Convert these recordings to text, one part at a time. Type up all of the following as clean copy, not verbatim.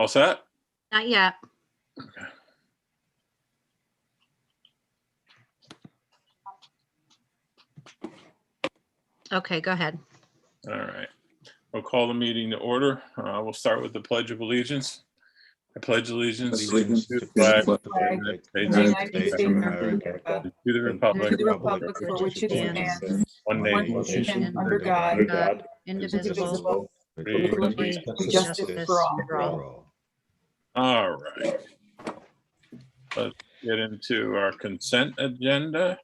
All set? Not yet. Okay. Okay, go ahead. All right. We'll call the meeting to order. We'll start with the Pledge of Allegiance. I pledge allegiance to the flag of the United States of America, to the republic for which it stands, one nation, under God, Indivisible, with liberty and justice for all. All right. Let's get into our consent agenda.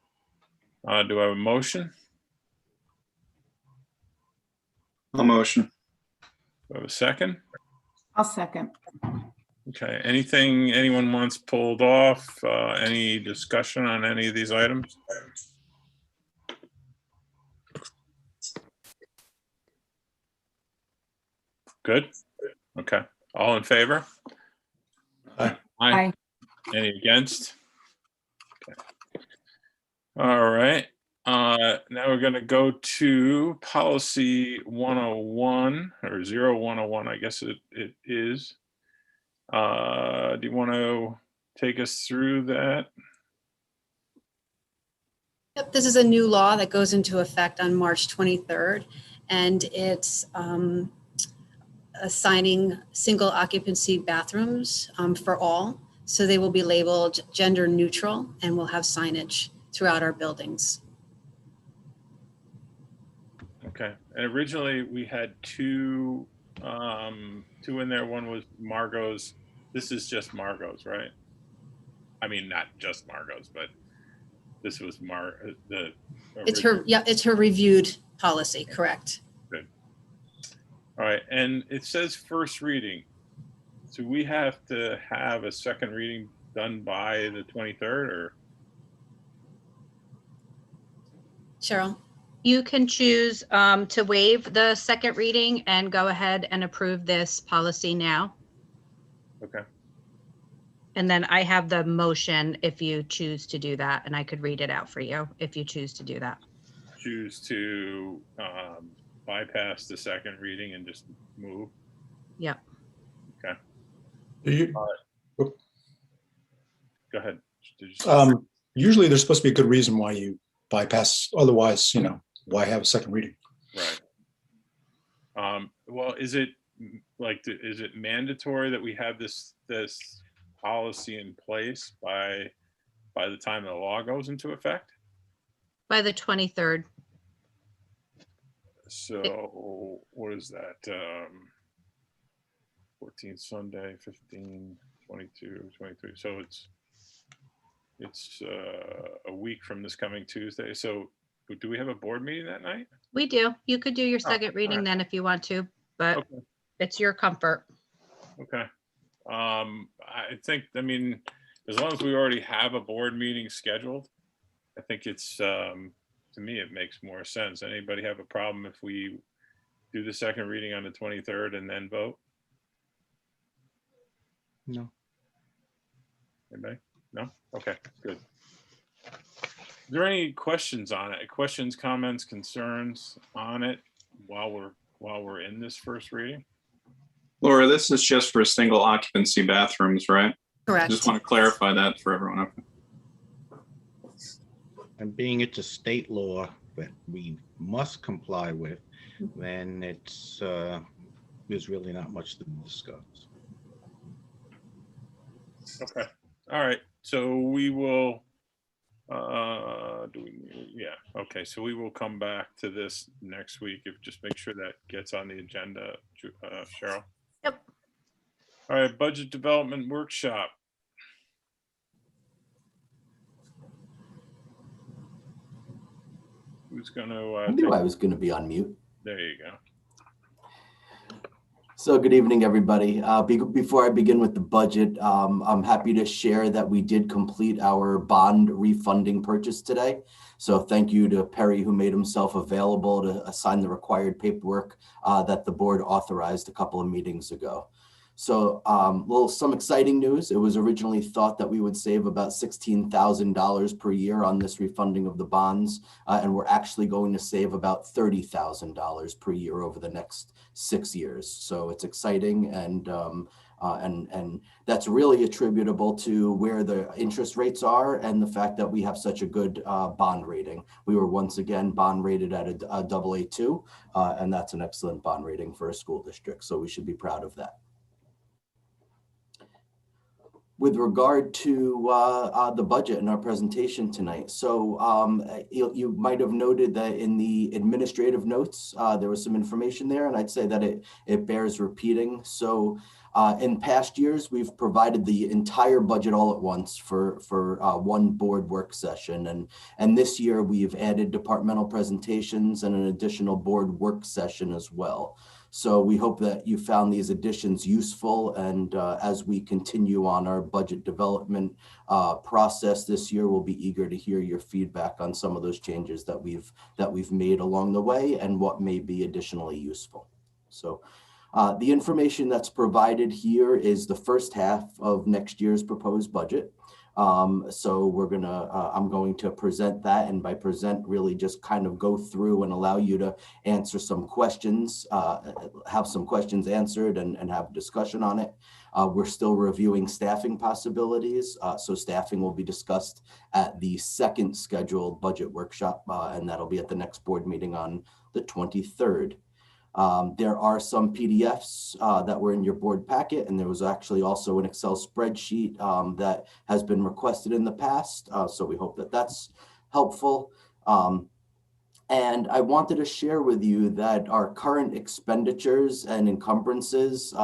Do I have a motion? I'll motion. Do I have a second? I'll second. Okay, anything anyone wants pulled off? Any discussion on any of these items? Good. Okay, all in favor? Aye. Aye. Any against? Okay. All right, now we're gonna go to policy 101 or 0101, I guess it is. Do you want to take us through that? Yep, this is a new law that goes into effect on March 23rd, and it's assigning single occupancy bathrooms for all. So they will be labeled gender neutral and will have signage throughout our buildings. Okay, and originally we had two in there. One was Margot's. This is just Margot's, right? I mean, not just Margot's, but this was the. It's her, yeah, it's her reviewed policy, correct? Good. All right, and it says first reading. So we have to have a second reading done by the 23rd, or? Cheryl? You can choose to waive the second reading and go ahead and approve this policy now. Okay. And then I have the motion if you choose to do that, and I could read it out for you if you choose to do that. Choose to bypass the second reading and just move. Yep. Okay. Do you, Go ahead. Did you say- usually there's supposed to be a good reason why you bypass, otherwise, why have a second reading? Right. Well, is it mandatory that we have this policy in place by the time the law goes into effect? By the 23rd. So what is that? 14 Sunday, 15, 22, 23. So it's a week from this coming Tuesday. So do we have a board meeting that night? We do. You could do your Oh, second reading alright. then if you want to, but Okay. it's your comfort. Okay. I mean, as long as we already have a board meeting scheduled, I think it's, to me, it makes more sense. Anybody have a problem if we do the second reading on the 23rd and then vote? No. Anybody? No? Okay, good. Is there any questions on it? Questions, comments, concerns on it while we're in this first reading? Laura, this is just for single occupancy bathrooms, right? Correct. Just want to clarify that for everyone. Okay. And being it's a state law that we must comply with, then it's there's really not much to discuss. Okay, all right, so we will, okay, so we will come back to this next week, just make sure that gets on the agenda, Cheryl. Yep. All right, budget development workshop. Who's gonna? I knew I was going to be on mute. There you go. So good evening, everybody. Before I begin with the budget, I'm happy to share that we did complete our bond refunding purchase today. So thank you to Perry, who made himself available to assign the required paperwork that the board authorized a couple of meetings ago. So some exciting news. It was originally thought that we would save about $16,000 per year on this refunding of the bonds, and we're actually going to save about $30,000 per year over the next 6 years. So it's exciting, and And that's really attributable to where the interest rates are and the fact that we have such a good bond rating. We were once again bond rated at a AA2, and that's an excellent bond rating for a school district. So we should be proud of that. With regard to the budget in our presentation tonight. So you might have noted that in the administrative notes, there was some information there, and I'd say that it bears repeating. So in past years, we've provided the entire budget all at once for one board work session. And this year we've added departmental presentations and an additional board work session as well. So we hope that you found these additions useful, and as we continue on our budget development process this year, we'll be eager to hear your feedback on some of those changes that we've made along the way and what may be additionally useful. So the information that's provided here is the first half of next year's proposed budget. So I'm going to present that, and by present, really just kind of go through and allow you to answer some questions, have some questions answered and have discussion on it. We're still reviewing staffing possibilities. So staffing will be discussed at the second scheduled budget workshop, and that'll be at the next board meeting on the 23rd. There are some PDFs that were in your board packet, and there was actually also an Excel spreadsheet that has been requested in the past. So we hope that that's helpful. And I wanted to share with you that our current expenditures and encumbrances,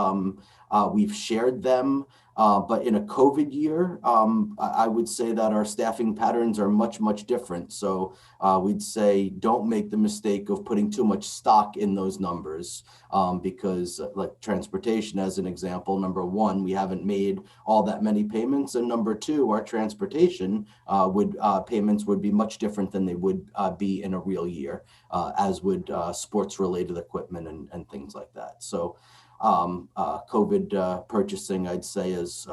we've shared them. But in a COVID year, I would say that our staffing patterns are much, much different. So we'd say don't make the mistake of putting too much stock in those numbers because like transportation, as an example, number one, we haven't made all that many payments. And number two, our transportation payments would be much different than they would be in a real year, as would sports related equipment and things like that. So COVID purchasing, I'd say, has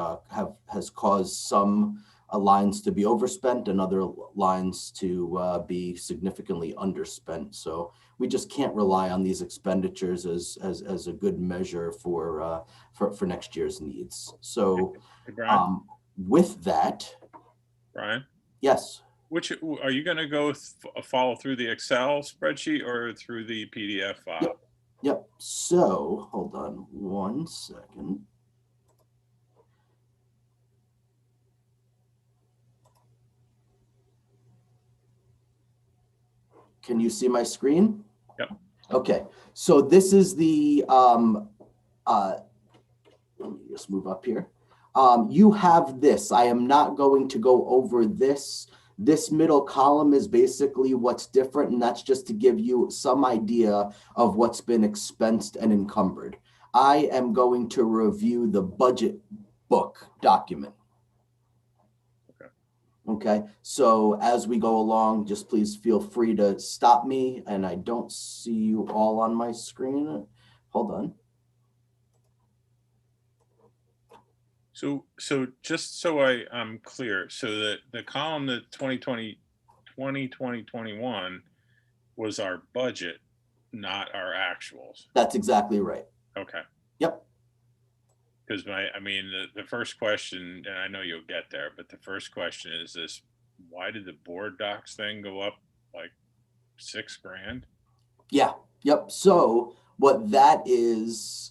caused some lines to be overspent and other lines to be significantly underspent. So we just can't rely on these expenditures as a good measure for next year's needs. So Hey, Brian, with that, Brian, yes. which are you going to go follow through the Excel spreadsheet or through the PDF file? Yep. So hold on one second. Can you see my screen? Yep. Okay. So this is the, let me just move up here. You have this. I am not going to go over this. This middle column is basically what's different, and that's just to give you some idea of what's been expensed and encumbered. I am going to review the budget book document. Okay, so as we go along, just please feel free to stop me, and I don't see you all on my screen. Hold on. So just so I'm clear, so the column that 2021 was our budget, not our actuals. That's exactly right. Okay. Yep. Because the first question, and I know you'll get there, but the first question is this: why did the board docs thing go up like $6,000? Yeah. Yep. So what that is.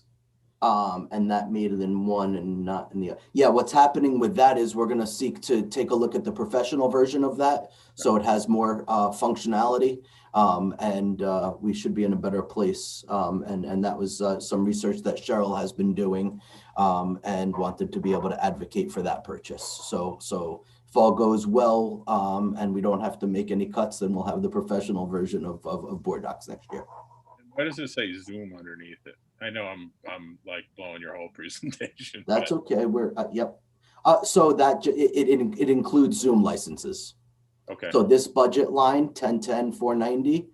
And that made it in one and not in the other. Yeah, what's happening with that is we're going to seek to take a look at the professional version of that. So it has more functionality and we should be in a better place. And that was some research that Cheryl has been doing and wanted to be able to advocate for that purchase. So if all goes well and we don't have to make any cuts, then we'll have the professional version of board docs next year. Why does it say Zoom underneath it? I know I'm like blowing your whole presentation. That's okay. We're yep. So that it includes Zoom licenses. Okay. So this budget line 1010-490,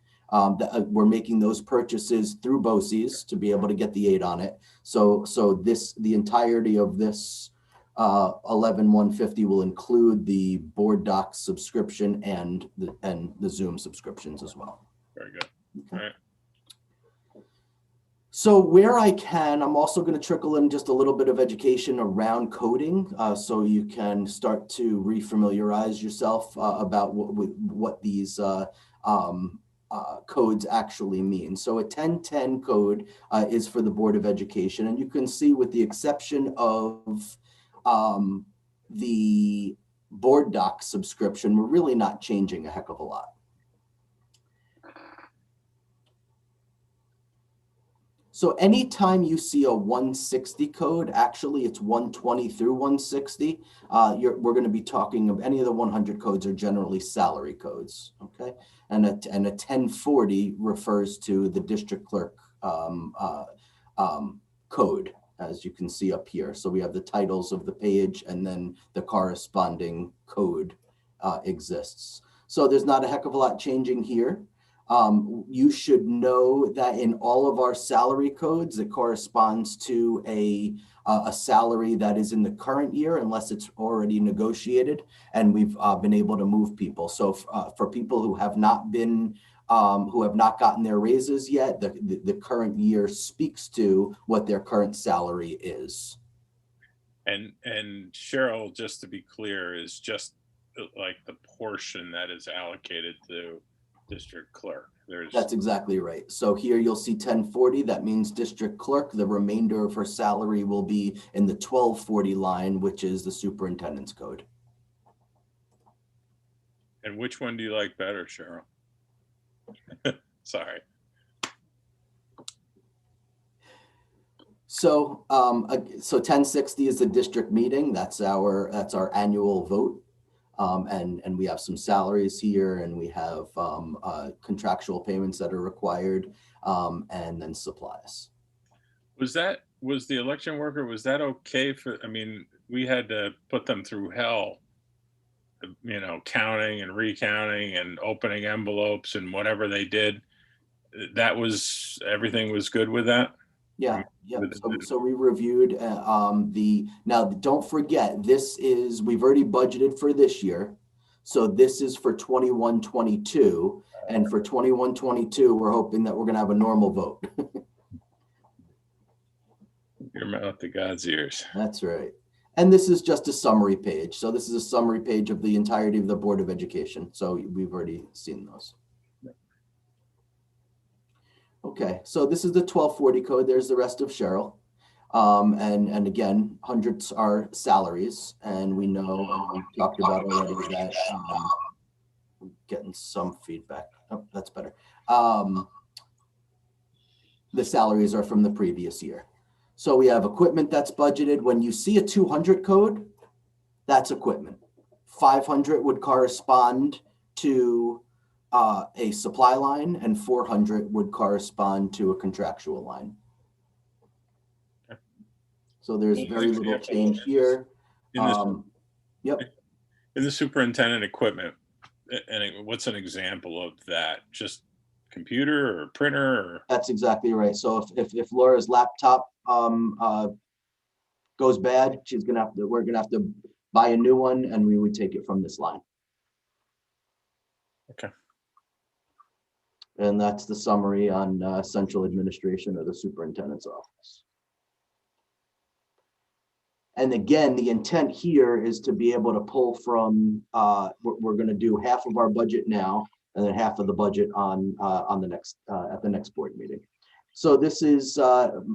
we're making those purchases through BOCES to be able to get the 8 on it. So the entirety of this 11,150 will include the board docs subscription and the Zoom subscriptions as well. Very good. Okay. All right. So where I can, I'm also going to trickle in just a little bit of education around coding, so you can start to refamiliarize yourself about what these codes actually mean. So a 1010 code is for the Board of Education, and you can see, with the exception of the board doc subscription, we're really not changing a heck of a lot. So anytime you see a 160 code, actually it's 120 through 160, we're going to be talking of any of the 100 codes are generally salary codes, okay? And a 1040 refers to the district clerk code, as you can see up here. So we have the titles of the page, and then the corresponding code exists. So there's not a heck of a lot changing here. You should know that in all of our salary codes, it corresponds to a salary that is in the current year, unless it's already negotiated, and we've been able to move people. So for people who have not been, who have not gotten their raises yet, the current year speaks to what their current salary is. And Cheryl, just to be clear, is just like the portion that is allocated to district clerk. That's exactly right. So here you'll see 1040, that means district clerk. The remainder of her salary will be in the 1240 line, which is the superintendent's code. And which one do you like better, Cheryl? Sorry. So 1060 is the district meeting. That's our annual vote. And we have some salaries here, and we have contractual payments that are required, and then supplies. Was the election worker, was that okay for, I mean, we had to put them through hell, you know, counting and recounting and opening envelopes and whatever they did. That was, everything was good with that? Yeah, yeah. So we reviewed now don't forget, we've already budgeted for this year. So this is for 21-22, and for 21-22, we're hoping that we're going to have a normal vote. Your mouth to God's ears. That's right. And this is just a summary page. So this is a summary page of the entirety of the Board of Education. So we've already seen those. Okay, so this is the 1240 code. There's the rest of Cheryl. And again, hundreds are salaries. And we know, and we talked about already, that getting some feedback. Oh, that's better. The salaries are from the previous year. So we have equipment that's budgeted. When you see a 200 code, that's equipment. 500 would correspond to a supply line, and 400 would correspond to a contractual line. Okay. So there's very little change here. Yep. In the superintendent equipment, and what's an example of that? Just computer or printer? Or? That's exactly right. So if Laura's laptop goes bad, we're gonna have to buy a new one, and we would take it from this line. Okay. And that's the summary on central administration or the superintendent's office. And again, the intent here is to be able to pull from, we're going to do half of our budget now, and then half of the budget on the next at the next board meeting. So this is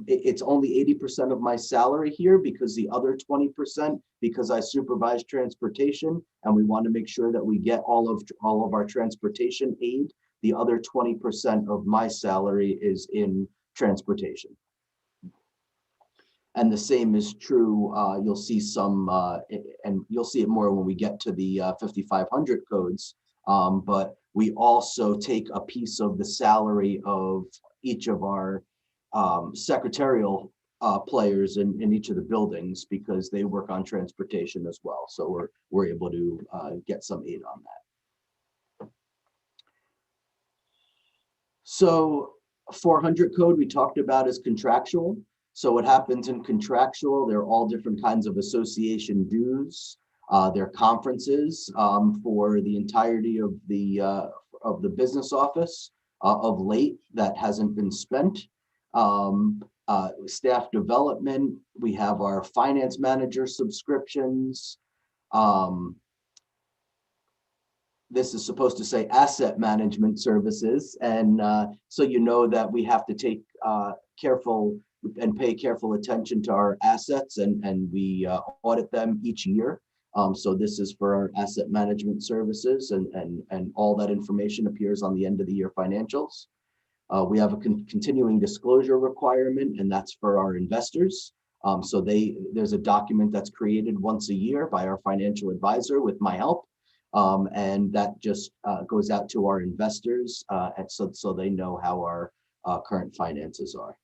it's only 80% of my salary here, because the other 20%, because I supervise transportation, and we want to make sure that we get all of our transportation aid. The other 20% of my salary is in transportation. And the same is true, you'll see some, and you'll see it more when we get to the 5500 codes, but we also take a piece of the salary of each of our secretarial players in each of the buildings, because they work on transportation as well. So we're able to get some aid on that. So 400 code we talked about is contractual. So what happens in contractual, there are all different kinds of association dues. There are conferences for the entirety of the business office of late that hasn't been spent. Staff development, we have our finance manager subscriptions. This is supposed to say asset management services. And so you know that we have to take careful and pay careful attention to our assets, and we audit them each year. So this is for our asset management services, and all that information appears on the end of the year financials. We have a continuing disclosure requirement, and that's for our investors. So there's a document that's created once a year by our financial advisor with my help. And that just goes out to our investors, and so they know how our current finances are.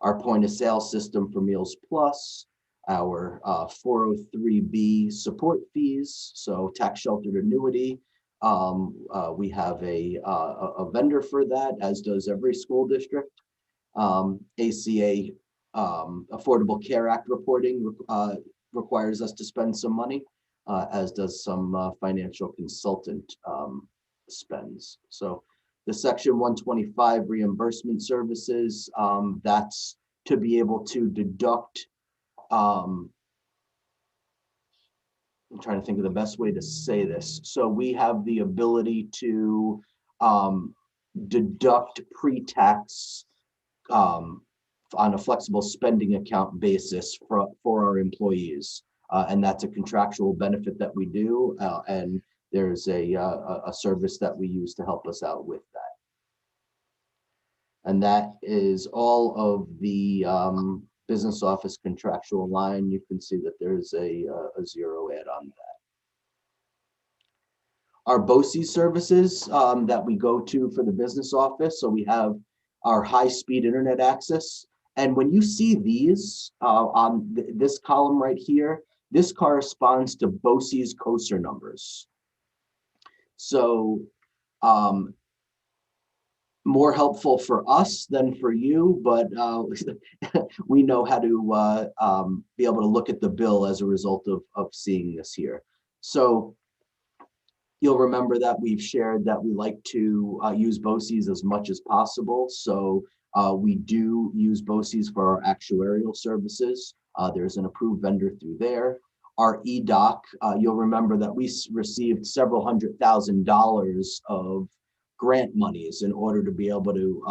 Our point of sale system for Meals Plus, our 403B support fees, so tax sheltered annuity. We have a vendor for that, as does every school district. ACA Affordable Care Act reporting requires us to spend some money, as does some financial consultant spends. So the Section 125 reimbursement services, that's to be able to deduct. I'm trying to think of the best way to say this. So we have the ability to deduct pre-tax on a flexible spending account basis for our employees. And that's a contractual benefit that we do. And there's a service that we use to help us out with that. And that is all of the business office contractual line. You can see that there's a zero add on that. Our BOCES services that we go to for the business office. So we have our high-speed internet access. And when you see these on this column right here, this corresponds to BOCES COSER numbers. So more helpful for us than for you, but we know how to be able to look at the bill as a result of seeing this here. So you'll remember that we've shared that we like to use BOCES as much as possible. So we do use BOCES for our actuarial services. There's an approved vendor through there. Our EDOC, you'll remember that we received several $100,000 of grant monies in order to be able to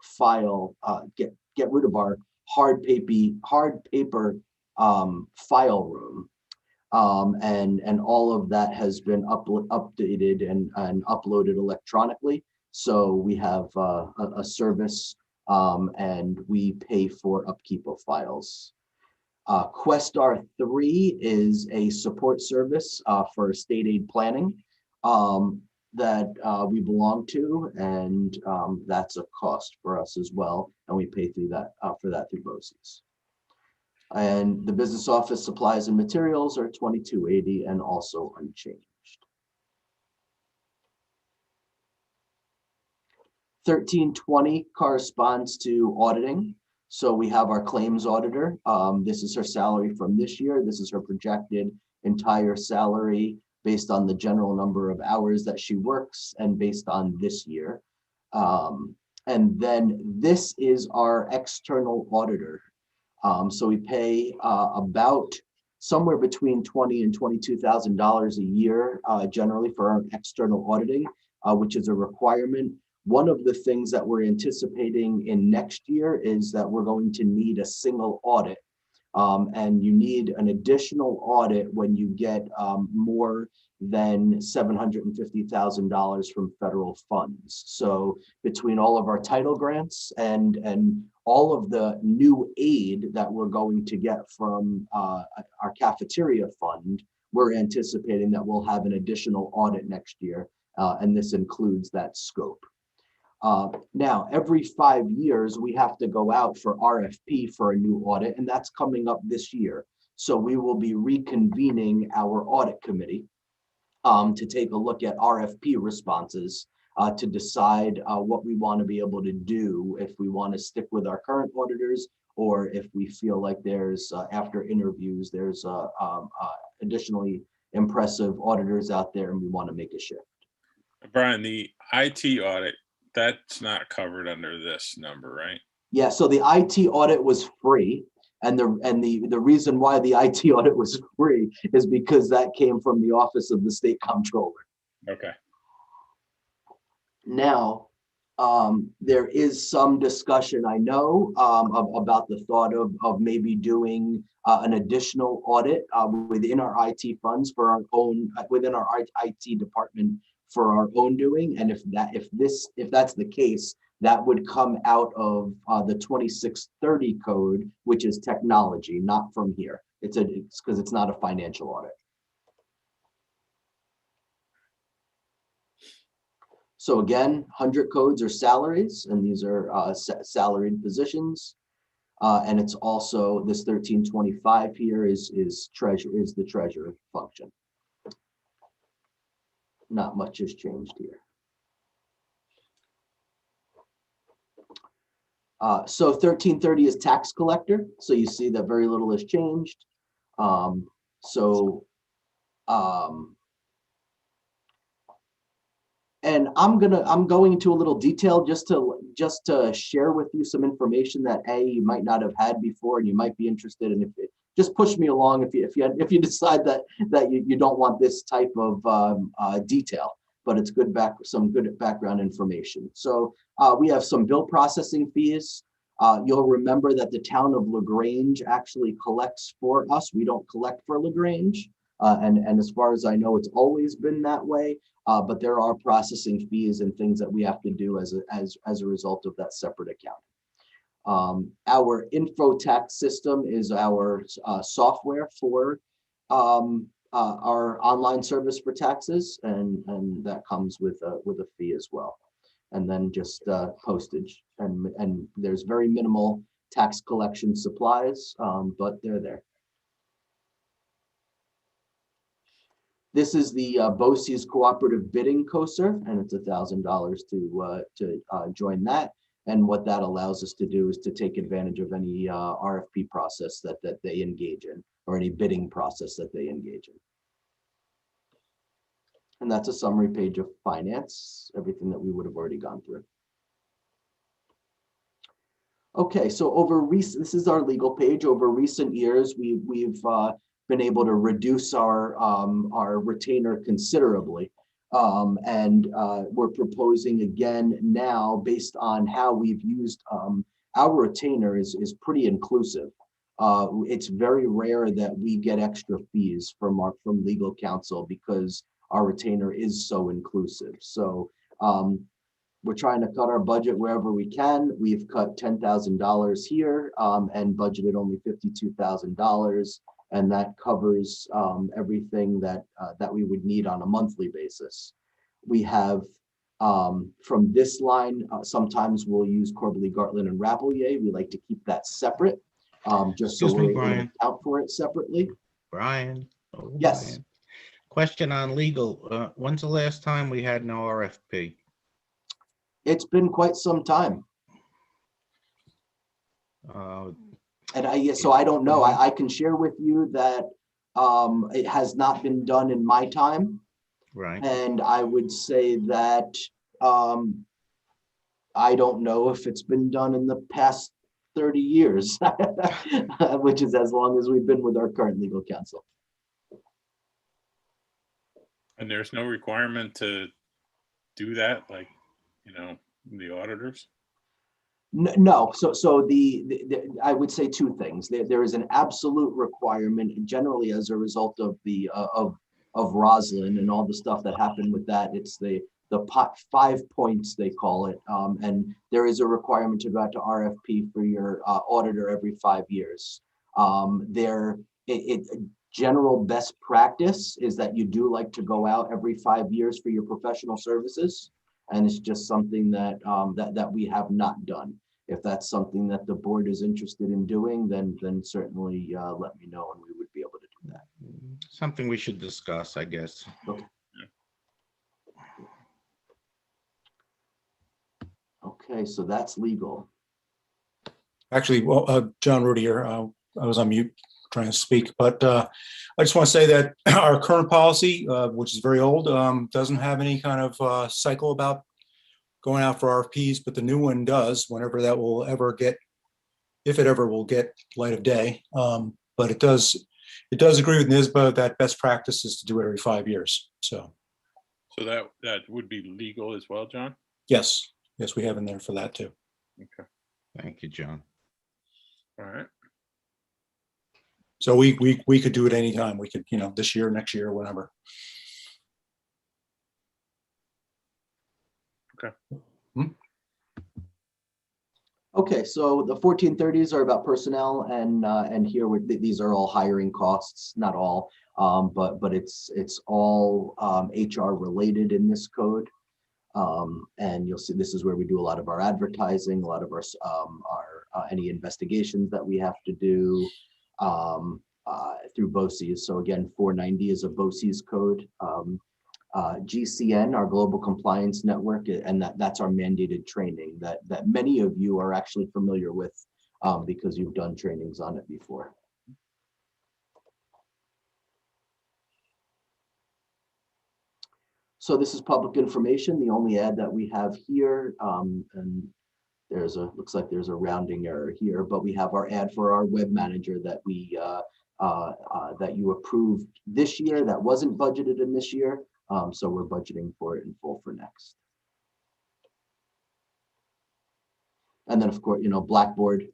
file, get rid of our hard paper file room. And all of that has been updated and uploaded electronically. So we have a service and we pay for upkeep of files. Questar 3 is a support service for state aid planning that we belong to, and that's a cost for us as well, and we pay through that for that through BOCES. And the business office supplies and materials are $22.80 and also unchanged. 1320 corresponds to auditing. So we have our claims auditor. This is her salary from this year. This is her projected entire salary based on the general number of hours that she works and based on this year. And then this is our external auditor. So we pay about somewhere between $20,000 and $22,000 a year generally for our external auditing, which is a requirement. One of the things that we're anticipating in next year is that we're going to need a single audit. And you need an additional audit when you get more than $750,000 from federal funds. So between all of our title grants and all of the new aid that we're going to get from our cafeteria fund, we're anticipating that we'll have an additional audit next year. And this includes that scope. Now, every 5 years, we have to go out for RFP for a new audit, and that's coming up this year. So we will be reconvening our audit committee to take a look at RFP responses to decide what we want to be able to do, if we want to stick with our current auditors, or if we feel like there's, after interviews, there's additionally impressive auditors out there and we want to make a shift. Brian, the IT audit, that's not covered under this number, right? Yeah, so the IT audit was free. And the reason why the IT audit was free is because that came from the Office of the State Comptroller. Okay. Now, there is some discussion, I know, about the thought of maybe doing an additional audit within our IT funds for our own, within our IT department for our own doing. And if that's the case, that would come out of the 2630 code, which is technology, not from here. It's because it's not a financial audit. So again, 100 codes are salaries, and these are salaried positions. And it's also this 1325 here is the treasurer function. Not much has changed here. So 1330 is tax collector. So you see that very little has changed. And I'm going into a little detail just to share with you some information that you might not have had before, and you might be interested in. Just push me along if you decide that you don't want this type of detail, but it's some good background information. So we have some bill processing fees. You'll remember that the town of LaGrange actually collects for us. We don't collect for LaGrange. And as far as I know, it's always been that way. But there are processing fees and things that we have to do as a result of that separate account. Our InfoTax system is our software for our online service for taxes, and that comes with a fee as well. And then just postage, and there's very minimal tax collection supplies, but they're there. This is the BOCES cooperative bidding COSER, and it's $1,000 to join that. And what that allows us to do is to take advantage of any RFP process that they engage in, or any bidding process that they engage in. And that's a summary page of finance, everything that we would have already gone through. Okay, so this is our legal page. Over recent years, we've been able to reduce our retainer considerably. And we're proposing again now, based on how we've used our retainer is pretty inclusive. It's very rare that we get extra fees from legal counsel because our retainer is so inclusive. So we're trying to cut our budget wherever we can. We've cut $10,000 here and budgeted only $52,000. And that covers everything that we would need on a monthly basis. We have from this line, sometimes we'll use Corbally, Gartland, and Rapelier. We like to keep that separate, just so we're able to account for it separately. Brian. Oh, yes. Brian. Question on legal. When's the last time we had an RFP? It's been quite some time. And so I don't know. I can share with you that it has not been done in my time. Right. And I would say that I don't know if it's been done in the past 30 years, which is as long as we've been with our current legal counsel. And there's no requirement to do that, like, the auditors? No, so I would say two things. There is an absolute requirement, generally as a result of the of Roslyn and all the stuff that happened with that. It's the 5 points they call it, and there is a requirement to go out to RFP for your auditor every 5 years. General best practice is that you do like to go out every 5 years for your professional services, and it's just something that that we have not done. If that's something that the board is interested in doing, then certainly let me know and we would be able to do that. Something we should discuss, I guess. Okay. Okay, so that's legal. Actually, well, John Rudy here. I was on mute trying to speak, but I just want to say that our current policy, which is very old, doesn't have any kind of cycle about going out for RFPs, but the new one does, whenever that will ever get, if it ever will get light of day. But it does agree with NISBA that best practice is to do it every 5 years. So So that would be legal as well, John? yes, we have in there for that too. Okay, Thank you, John. all right. So we could do it anytime. We could, this year, next year, whenever. Okay, so the 1430s are about personnel, and here these are all hiring costs, not all, but it's all HR related in this code. And you'll see this is where we do a lot of our advertising, a lot of our any investigations that we have to do through BOCES. So again, 490 is a BOCES code. GCN, our Global Compliance Network, and that's our mandated training that many of you are actually familiar with because you've done trainings on it before. So this is public information. The only ad that we have here, and looks like there's a rounding error here, but we have our ad for our web manager that that you approved this year that wasn't budgeted in this year. So we're budgeting for it in full for next. And then of course, Blackboard,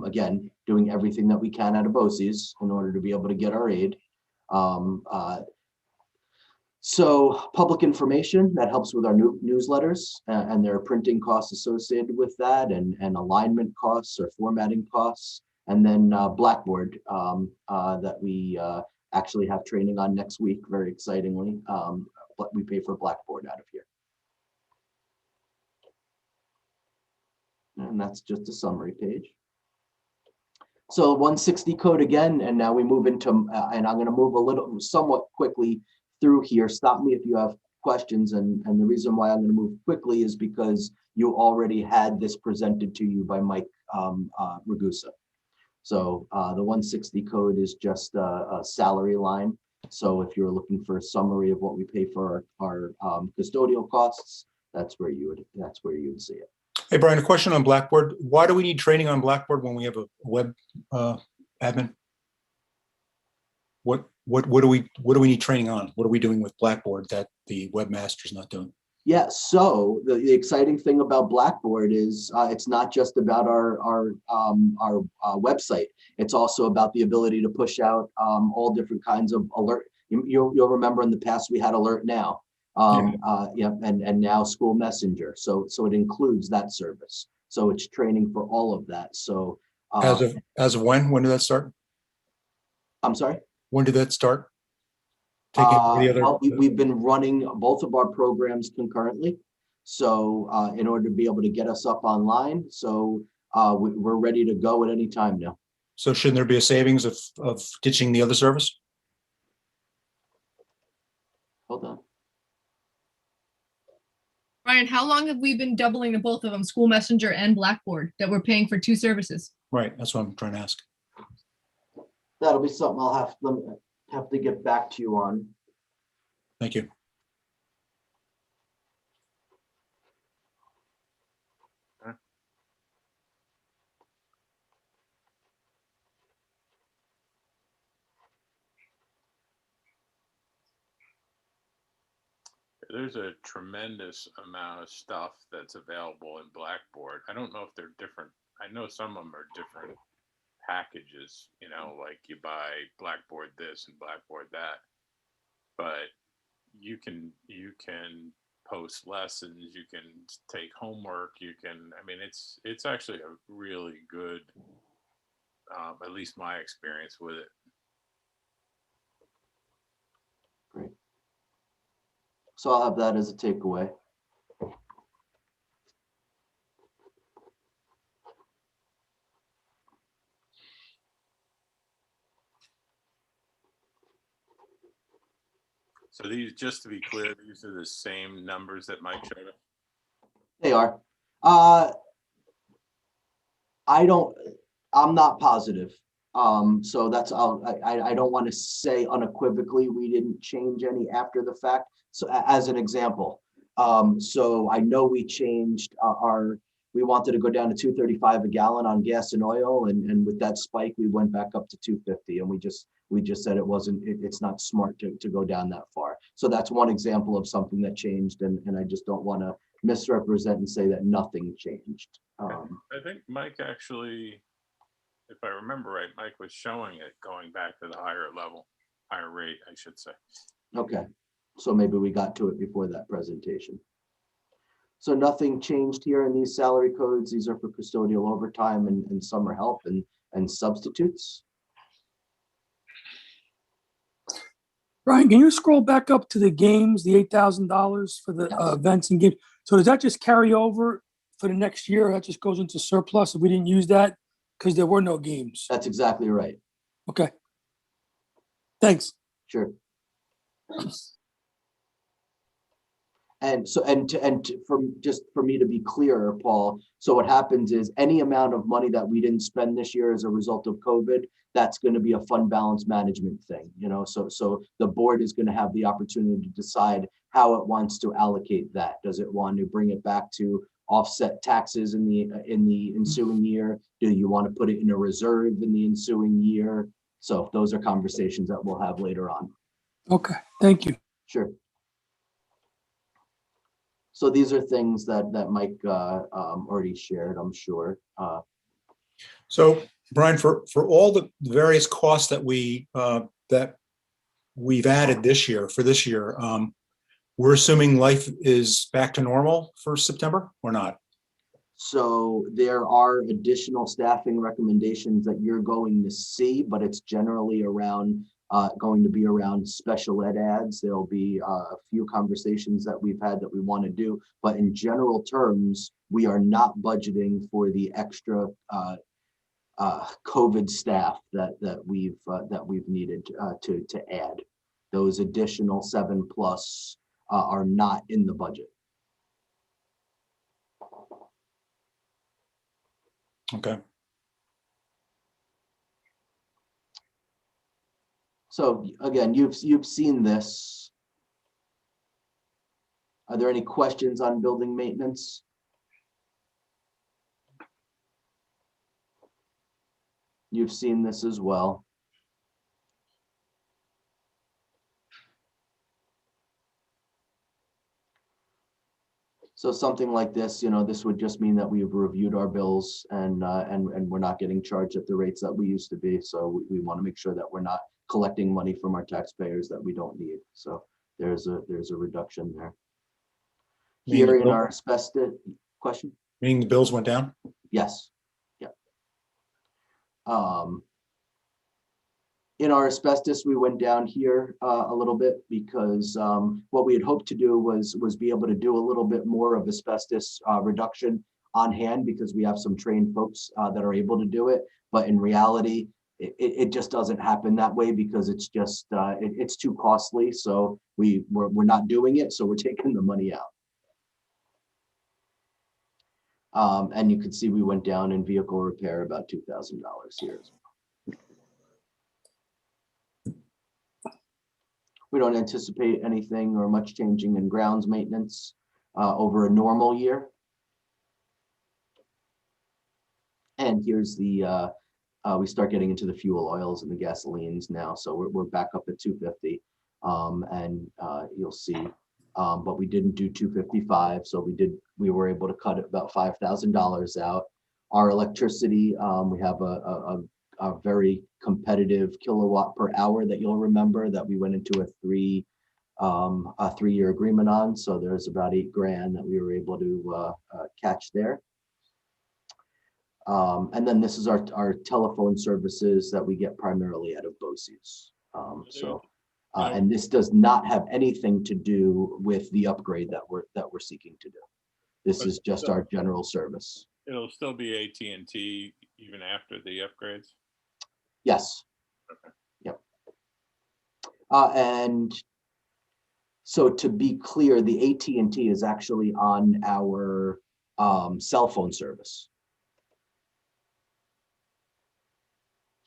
again, doing everything that we can out of BOCES in order to be able to get our aid. So public information that helps with our newsletters and there are printing costs associated with that and alignment costs or formatting costs. And then Blackboard that we actually have training on next week, very excitingly. But we pay for Blackboard out of here. And that's just a summary page. So 160 code again, and now we move into, and I'm going to move somewhat quickly through here. Stop me if you have questions. And the reason why I'm going to move quickly is because you already had this presented to you by Mike Ragusa. So the 160 code is just a salary line. So if you're looking for a summary of what we pay for our custodial costs, that's where you would see it. Hey, Brian, a question on Blackboard. Why do we need training on Blackboard when we have a web admin? What do we need training on? What are we doing with Blackboard that the webmaster's not doing? Yeah, so the exciting thing about Blackboard is it's not just about our website. It's also about the ability to push out all different kinds of alert. You'll remember in the past we had Alert Now, and now School Messenger. So it includes that service. So it's training for all of that. So as of when? When did that start? I'm sorry. When did that start? We've been running both of our programs concurrently. So in order to be able to get us up online, so we're ready to go at any time now. So shouldn't there be a savings of ditching the other service? Hold on. Brian, how long have we been doubling the both of them, School Messenger and Blackboard, that we're paying for two services? Right, that's what I'm trying to ask. That'll be something I'll have to get back to you on. Thank you. There's a tremendous amount of stuff that's available in Blackboard. I don't know if they're different. I know some of them are different packages, like you buy Blackboard this and Blackboard that, but you can post lessons, you can take homework, it's actually a really good, at least my experience with it. Great. So I'll have that as a takeaway. So these, just to be clear, these are the same numbers that Mike showed us? They are. I'm not positive. So that's, I don't want to say unequivocally we didn't change any after the fact. So as an example, So I know we changed we wanted to go down to 235 a gallon on gas and oil, and with that spike, we went back up to 250, and we just said it's not smart to go down that far. So that's one example of something that changed, and I just don't want to misrepresent and say that nothing changed. I think Mike actually, if I remember right, Mike was showing it going back to the higher level, higher rate, I should say. Okay, so maybe we got to it before that presentation. So nothing changed here in these salary codes. These are for custodial overtime and summer help and substitutes. Brian, can you scroll back up to the games, the $8,000 for the events and games? So does that just carry over for the next year? That just goes into surplus if we didn't use that because there were no games? That's exactly right. Okay. Thanks. Sure. And so, for me to be clearer, Paul, so what happens is any amount of money that we didn't spend this year as a result of COVID, that's going to be a fund balance management thing, so the board is going to have the opportunity to decide how it wants to allocate that. Does it want to bring it back to offset taxes in the ensuing year? Do you want to put it in a reserve in the ensuing year? So those are conversations that we'll have later on. Okay, thank you. Sure. So these are things that Mike already shared, I'm sure. So Brian, for all the various costs that we've added this year, we're assuming life is back to normal for September or not? So there are additional staffing recommendations that you're going to see, but it's generally going to be around special ed ads. There'll be a few conversations that we've had that we want to do, but in general terms, we are not budgeting for the extra COVID staff that we've needed to add. Those additional 7+ are not in the budget. Okay. So again, you've seen this. Are there any questions on building maintenance? You've seen this as well. So something like this, this would just mean that we've reviewed our bills and we're not getting charged at the rates that we used to be. So we want to make sure that we're not collecting money from our taxpayers that we don't need. So there's a reduction there. Here in our asbestos question. Meaning the bills went down? Yes. Yeah. In our asbestos, we went down here a little bit because what we had hoped to do was be able to do a little bit more of asbestos reduction on hand because we have some trained folks that are able to do it. But in reality, it just doesn't happen that way because it's just it's too costly. So we're not doing it. So we're taking the money out. And you can see we went down in vehicle repair about $2,000 here as well. We don't anticipate anything or much changing in grounds maintenance over a normal year. And here's the, we start getting into the fuel oils and the gasolines now. So we're back up at 250 and you'll see, but we didn't do 255. So we were able to cut about $5,000 out. Our electricity, we have a very competitive kilowatt per hour that you'll remember that we went into a 3-year agreement on. So there's about $8,000 that we were able to catch there. And then this is our telephone services that we get primarily out of BOCES. And this does not have anything to do with the upgrade that we're seeking to do. This is just our general service. It'll still be AT&T even after the upgrades? Yes. Okay. Yep. And so to be clear, the AT&T is actually on our cell phone service.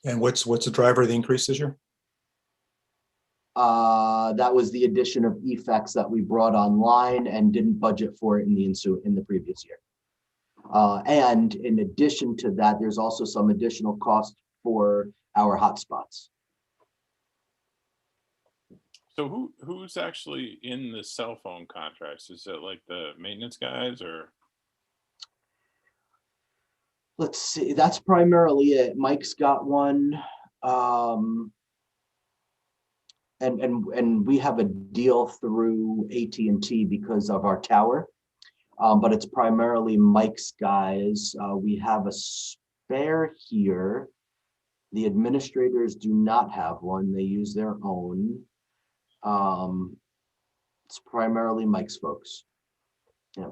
And what's the driver of the increase this year? That was the addition of effects that we brought online and didn't budget for it in the previous year. And in addition to that, there's also some additional cost for our hotspots. So who's actually in the cell phone contracts? Is it like the maintenance guys or? Let's see, that's primarily it. Mike's got one. And we have a deal through AT&T because of our tower. But it's primarily Mike's guys. We have a spare here. The administrators do not have one. They use their own. It's primarily Mike's folks. Yeah.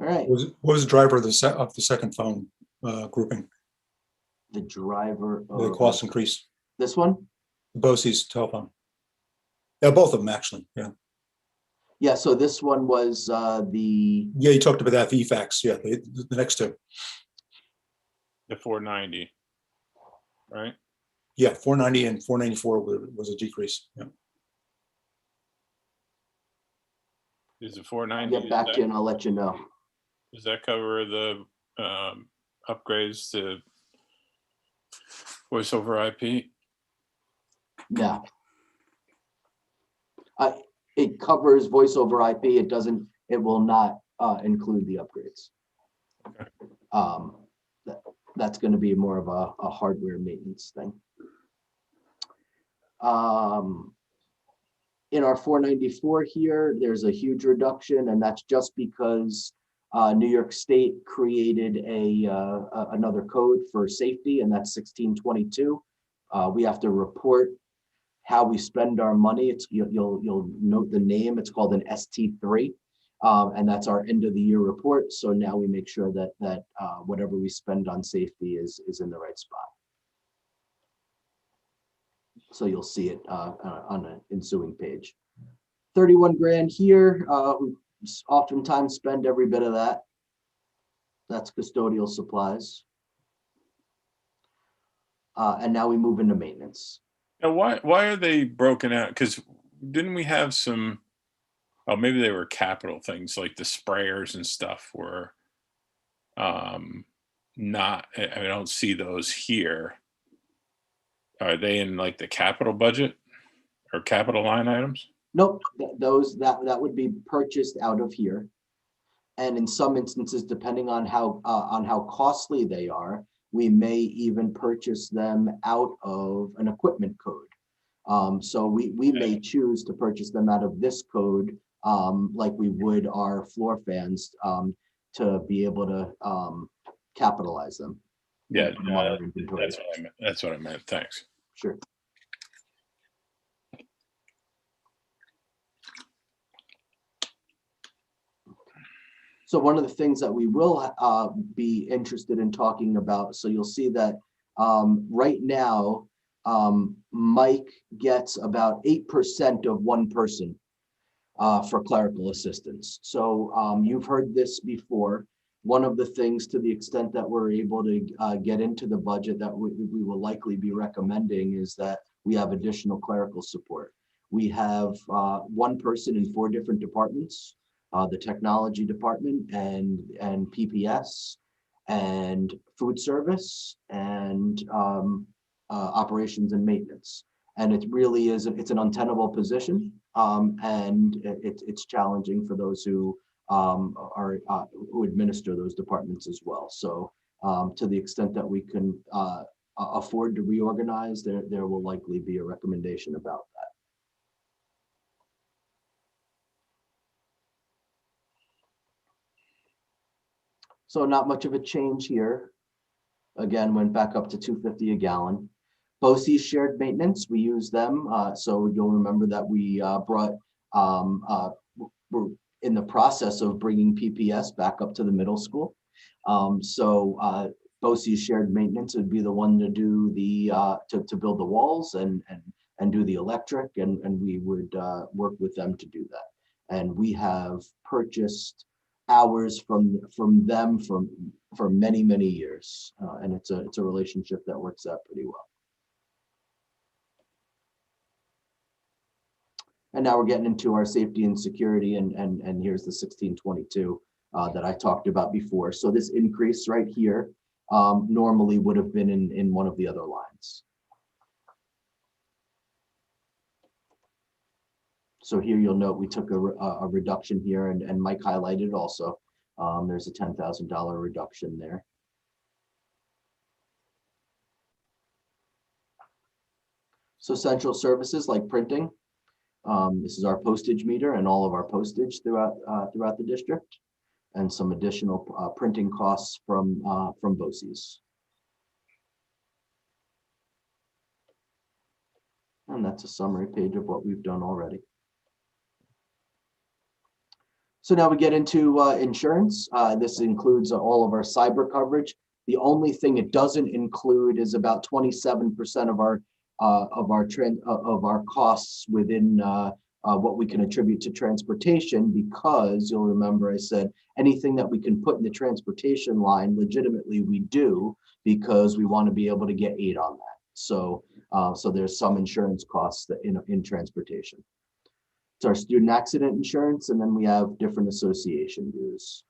All right. What was the driver of the second phone grouping? The driver The of cost increase, this one? BOCES telephone. Yeah, both of them actually, yeah. Yeah, so this one was the, Yeah, you talked about that, VFAX, yeah, the next two. The 490, right? Yeah, 490 and 494 was a decrease, yeah. Is it I'll 490? get back to you and I'll let you know. Does that cover the upgrades to voice over IP? No. It covers voice over IP. It doesn't, it will not include the upgrades. Okay. That's going to be more of a hardware maintenance thing. In our 494 here, there's a huge reduction, and that's just because New York State created another code for safety, and that's 1622. We have to report how we spend our money. You'll note the name. It's called an ST3, and that's our end of the year report. So now we make sure that whatever we spend on safety is in the right spot. So you'll see it on an ensuing page. 31 grand here. We oftentimes spend every bit of that. That's custodial supplies. And now we move into maintenance. Now, why are they broken out? Because didn't we have some, oh, maybe they were capital things like the sprayers and stuff were not, I don't see those here. Are they in like the capital budget or capital line items? Nope, that would be purchased out of here. And in some instances, depending on how costly they are, we may even purchase them out of an equipment code. So we may choose to purchase them out of this code, like we would our floor fans, to be able to capitalize them. Yeah, Put them on our inventory. that's what I meant. That's what I meant. Thanks. Sure. So one of the things that we will be interested in talking about, so you'll see that right now, Mike gets about 8% of one person for clerical assistance. So you've heard this before. One of the things, to the extent that we're able to get into the budget, that we will likely be recommending is that we have additional clerical support. We have one person in 4 different departments. The technology department and PPS and food service and operations and maintenance. And it really is, it's an untenable position, and it's challenging for those who who administer those departments as well. So to the extent that we can afford to reorganize, there will likely be a recommendation about that. So not much of a change here. Again, went back up to $2.50 a gallon. BOCES shared maintenance, we use them. So you'll remember that we we're in the process of bringing PPS back up to the middle school. So BOCES shared maintenance would be the one to do the to build the walls and do the electric, and we would work with them to do that. And we have purchased hours from them for many, many years. And it's a relationship that works out pretty well. And now we're getting into our safety and security, and here's the 1622 that I talked about before. So this increase right here normally would have been in one of the other lines. So here you'll note we took a reduction here, and Mike highlighted also. There's a $10,000 reduction there. So central services like printing. This is our postage meter and all of our postage throughout the district, and some additional printing costs from BOCES. And that's a summary page of what we've done already. So now we get into insurance. This includes all of our cyber coverage. The only thing it doesn't include is about 27% of our costs within what we can attribute to transportation, because you'll remember I said anything that we can put in the transportation line legitimately we do, because we want to be able to get aid on that. So there's some insurance costs that in transportation. It's our student accident insurance, and then we have different association dues.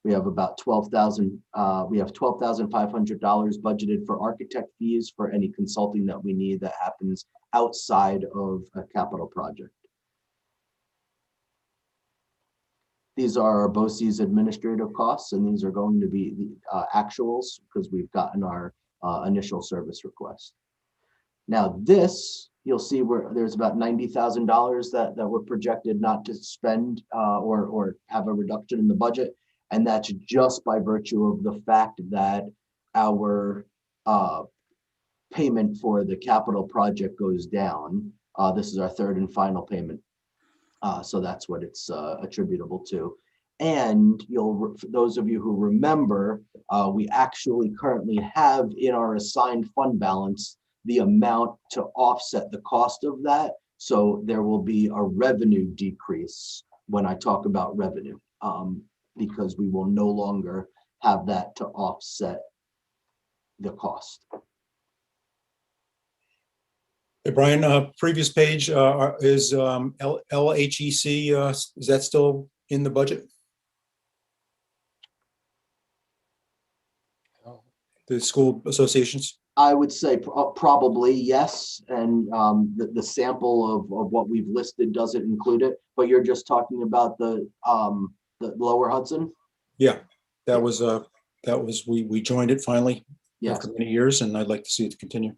We have about $12,500 budgeted for architect fees for any consulting that we need that happens outside of a capital project. These are our BOCES administrative costs, and these are going to be the actuals because we've gotten our initial service request. Now this, you'll see where there's about $90,000 that we're projected not to spend or have a reduction in the budget. And that's just by virtue of the fact that our payment for the capital project goes down. This is our third and final payment. So that's what it's attributable to. And for those of you who remember, we actually currently have in our assigned fund balance the amount to offset the cost of that. So there will be a revenue decrease when I talk about revenue, because we will no longer have that to offset the cost. Hey, Brian, previous page is LHEC. Is that still in the budget? The school associations? I would say probably yes, and the sample of what we've listed doesn't include it. But you're just talking about the Lower Hudson. Yeah, that was we joined it finally Yes. after many years, and I'd like to see it continue.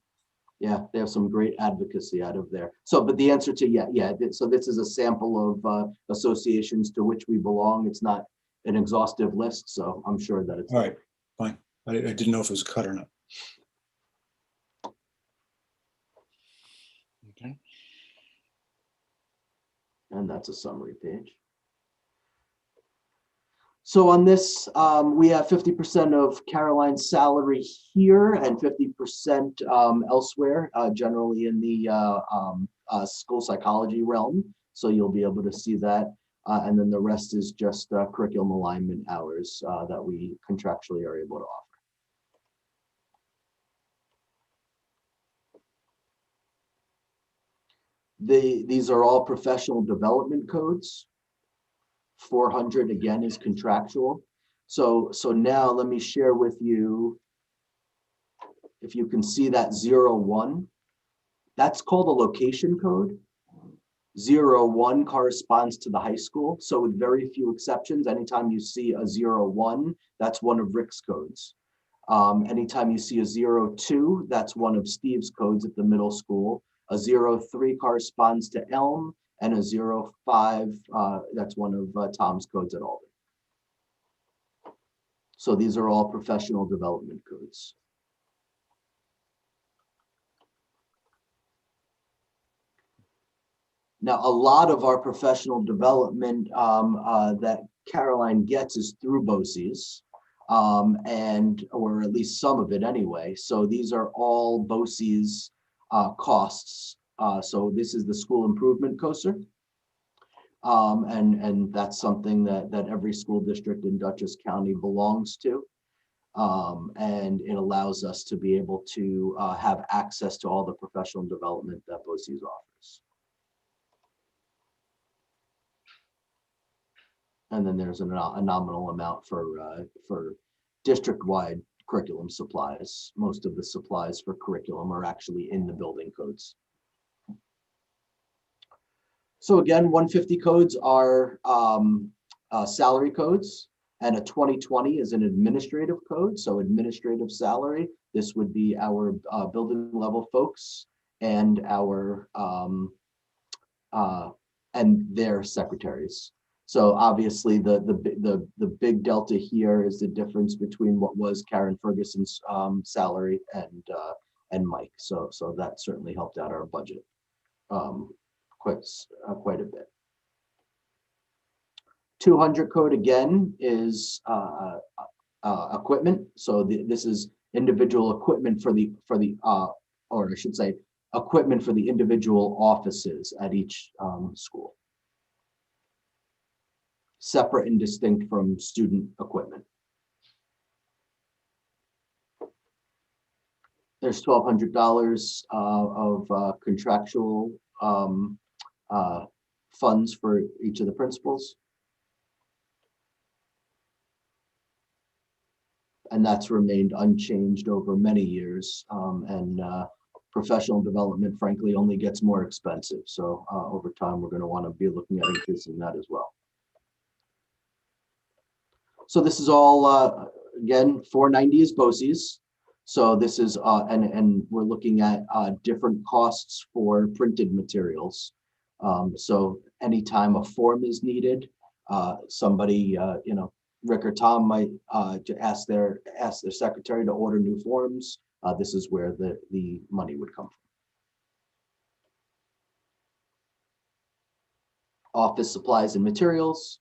Yeah, they have some great advocacy out of there. So, but the answer to yeah. So this is a sample of associations to which we belong. It's not an exhaustive list, so I'm sure that it's All right, fine. I didn't know if it was cut or not. Okay. And that's a summary page. So on this, we have 50% of Caroline's salary here and 50% elsewhere, generally in the school psychology realm. So you'll be able to see that. And then the rest is just curriculum alignment hours that we contractually are able to offer. These are all professional development codes. 400 again is contractual. So now let me share with you, if you can see that 01, that's called a location code. 01 corresponds to the high school. So with very few exceptions, anytime you see a 01, that's one of Rick's codes. Anytime you see a 02, that's one of Steve's codes at the middle school. A 03 corresponds to Elm, and a 05, that's one of Tom's codes at Albany. So these are all professional development codes. Now, a lot of our professional development that Caroline gets is through BOCES, or at least some of it anyway. So these are all BOCES costs. So this is the school improvement COSR. And that's something that every school district in Dutchess County belongs to. And it allows us to be able to have access to all the professional development that BOCES offers. And then there's a nominal amount for district-wide curriculum supplies. Most of the supplies for curriculum are actually in the building codes. So again, 150 codes are salary codes, and a 2020 is an administrative code. So administrative salary, this would be our building level folks and our and their secretaries. So obviously the big delta here is the difference between what was Karen Ferguson's salary and Mike. So that certainly helped out our budget quite a bit. 200 code again is equipment. So this is individual equipment for the or I should say equipment for the individual offices at each school. Separate and distinct from student equipment. There's $1,200 of contractual funds for each of the principals. And that's remained unchanged over many years. Professional development, frankly, only gets more expensive. So over time, we're going to want to be looking at increasing that as well. So this is all, again, 490 is BOCES. So this is, and we're looking at different costs for printed materials. So anytime a form is needed, somebody, Rick or Tom might to ask their secretary to order new forms. This is where the money would come from. Office supplies and materials.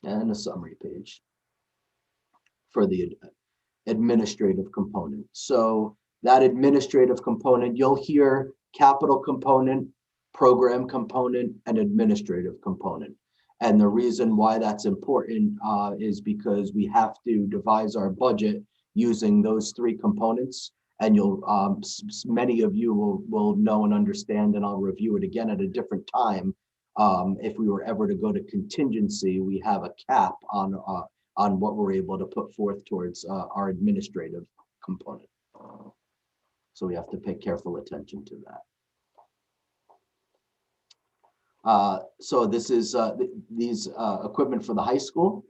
And a summary page for the administrative component. So that administrative component, you'll hear capital component, program component, and administrative component. And the reason why that's important is because we have to devise our budget using those three components. And you'll, many of you will know and understand, and I'll review it again at a different time. If we were ever to go to contingency, we have a cap on what we're able to put forth towards our administrative component. So we have to pay careful attention to that. So this is these equipment for the high school.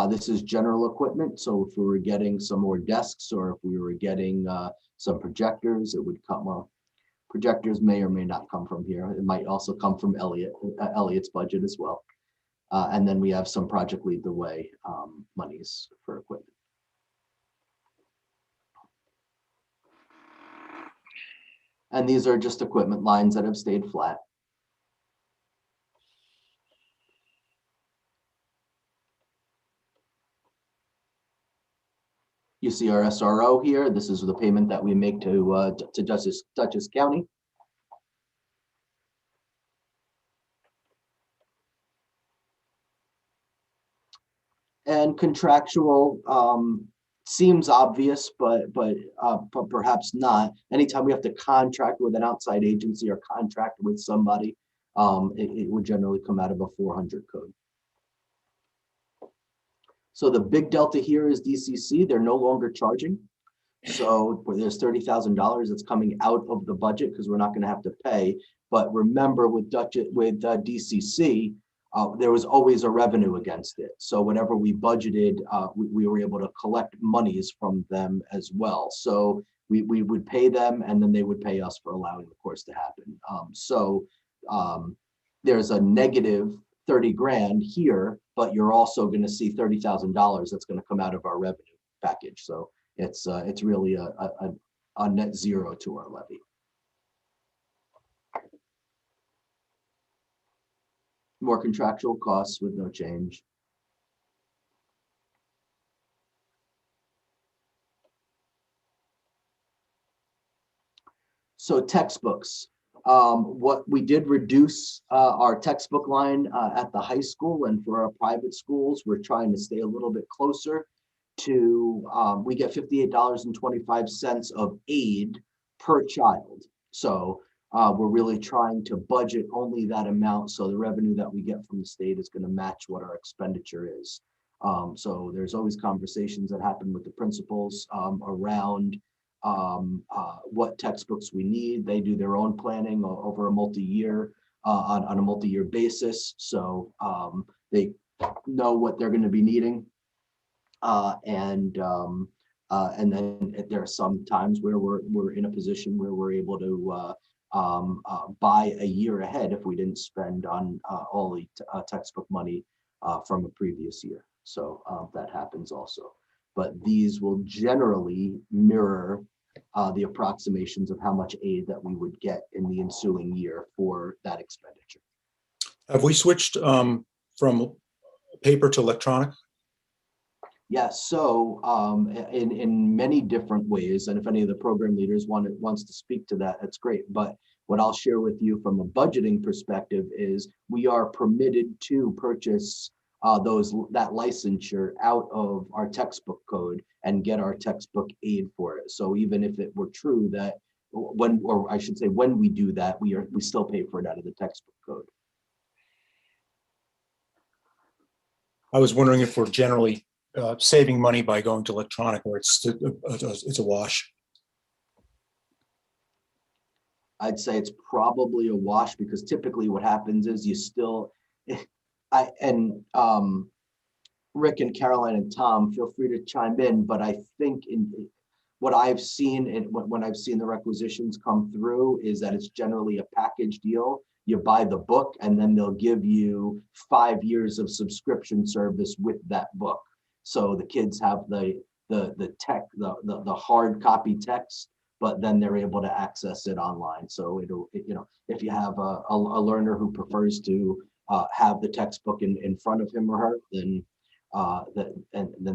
This is general equipment. So if we were getting some more desks or if we were getting some projectors, it would come. Projectors may or may not come from here. It might also come from Elliot's budget as well. And then we have some Project Lead the Way monies for equipment. And these are just equipment lines that have stayed flat. You see our SRO here. This is the payment that we make to Dutchess County. And contractual seems obvious, but perhaps not. Anytime we have to contract with an outside agency or contract with somebody, it would generally come out of a 400 code. So the big delta here is DCC. They're no longer charging. So there's $30,000 that's coming out of the budget because we're not going to have to pay. But remember, with DCC, there was always a revenue against it. So whatever we budgeted, we were able to collect monies from them as well. So we would pay them and then they would pay us for allowing the course to happen. There's a negative 30 grand here, but you're also going to see $30,000 that's going to come out of our revenue package. So it's really a net zero to our levy. More contractual costs with no change. So textbooks. What we did reduce our textbook line at the high school, and for our private schools, we're trying to stay a little bit closer to, we get $58.25 of aid per child. So we're really trying to budget only that amount, so the revenue that we get from the state is going to match what our expenditure is. So there's always conversations that happen with the principals around what textbooks we need. They do their own planning over a multi-year on a multi-year basis. So they know what they're going to be needing. And then there are some times where we're in a position where we're able to buy a year ahead if we didn't spend on all the textbook money from a previous year. So that happens also. But these will generally mirror the approximations of how much aid that we would get in the ensuing year for that expenditure. Have we switched from paper to electronic? Yes, so in many different ways, and if any of the program leaders wants to speak to that, that's great. But what I'll share with you from a budgeting perspective is we are permitted to purchase that licensure out of our textbook code and get our textbook aid for it. So even if it were true that when we do that, we still pay for it out of the textbook code. I was wondering if we're generally saving money by going to electronic, or it's a wash. I'd say it's probably a wash, because typically what happens is you still, Rick and Caroline and Tom, feel free to chime in, but I think in what I've seen and when I've seen the requisitions come through is that it's generally a package deal. You buy the book and then they'll give you 5 years of subscription service with that book. So the kids have the hard copy text, but then they're able to access it online. So if you have a learner who prefers to have the textbook in front of him or her, then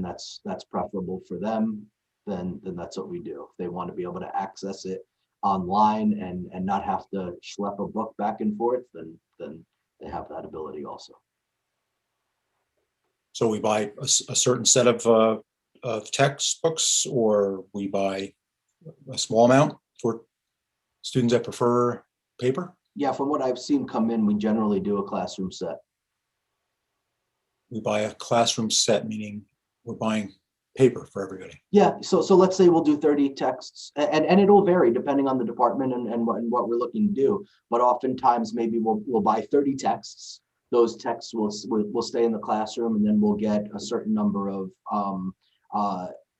that's preferable for them. Then that's what we do. If they want to be able to access it online and not have to schlep a book back and forth, then they have that ability also. So we buy a certain set of textbooks, or we buy a small amount for students that prefer paper? Yeah, from what I've seen come in, we generally do a classroom set. We buy a classroom set, meaning we're buying paper for everybody. Yeah, so let's say we'll do 30 texts, and it'll vary depending on the department and what we're looking to do. But oftentimes maybe we'll buy 30 texts. Those texts will stay in the classroom, and then we'll get a certain number of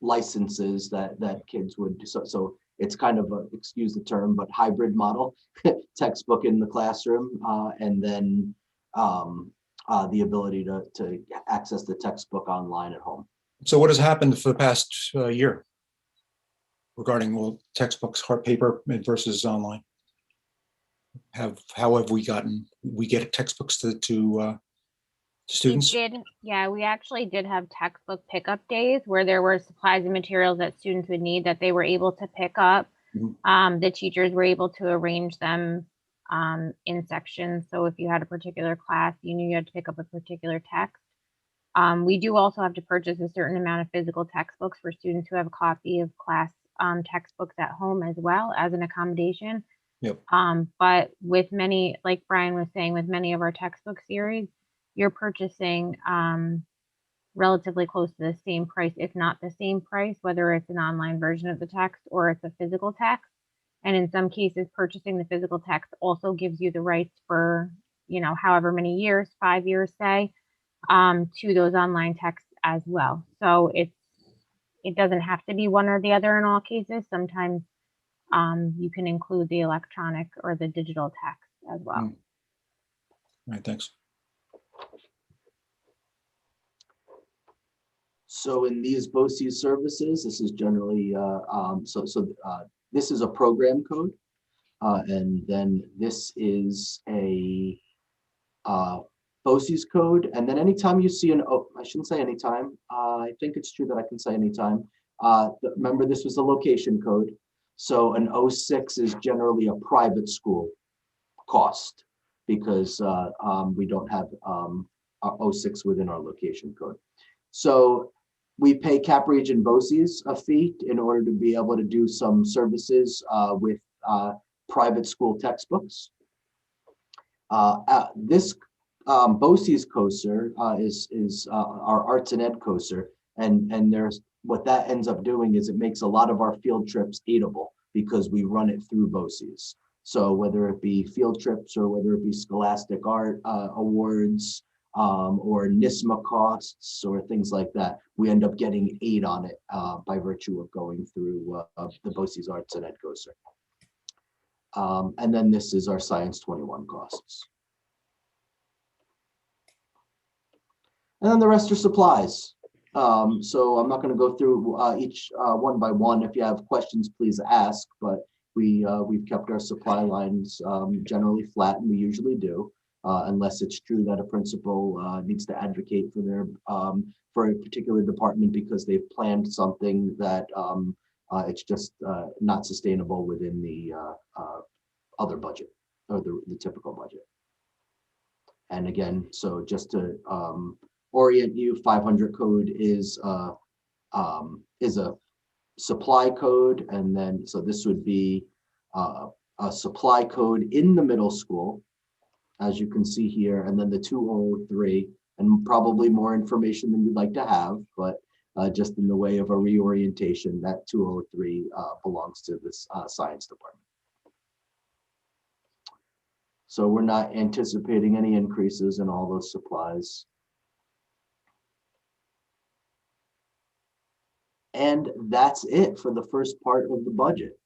licenses that kids would do. So it's kind of a, excuse the term, but hybrid model, textbook in the classroom, and then the ability to access the textbook online at home. So what has happened for the past year regarding textbooks, hard paper versus online? How have we get textbooks to students? We actually did have textbook pickup days where there were supplies and materials that students would need that they were able to pick up. Mhm. The teachers were able to arrange them in sections. So if you had a particular class, you knew you had to pick up a particular text. We do also have to purchase a certain amount of physical textbooks for students who have a copy of class textbooks at home as well as an accommodation. Yep. But with many, like Brian was saying, with many of our textbook series, you're purchasing relatively close to the same price, if not the same price, whether it's an online version of the text or it's a physical text. And in some cases, purchasing the physical text also gives you the rights for, however many years, 5 years, say, to those online texts as well. So it doesn't have to be one or the other in all cases. Sometimes you can include the electronic or the digital text as well. All right, thanks. So in these BOCES services, this is generally, this is a program code. And then this is a BOCES code. And then anytime you see I shouldn't say anytime. I think it's true that I can say anytime. Remember, this was a location code. So an 06 is generally a private school. cost because we don't have our 06 within our location code. So we pay Cap Region BOCES a fee in order to be able to do some services with private school textbooks. This BOCES COSER is our arts and ed COSER, and there's what that ends up doing is it makes a lot of our field trips aidable because we run it through BOCES. So whether it be field trips or whether it be Scholastic Art Awards or NISMA costs or things like that, we end up getting aid on it by virtue of going through the BOCES Arts and Ed COSER. And then this is our Science 21 costs. And then the rest are supplies. So I'm not going to go through each one by one. If you have questions, please ask. But we've kept our supply lines generally flat, and we usually do, unless it's true that a principal needs to advocate for their for a particular department because they've planned something that it's just not sustainable within the other budget or the typical budget. And again, so just to orient you, 500 code is a supply code, and then so this would be a supply code in the middle school, as you can see here, and then the 203, and probably more information than you'd like to have, but just in the way of a reorientation, that 203 belongs to this science department. So we're not anticipating any increases in all those supplies. And that's it for the first part of the budget.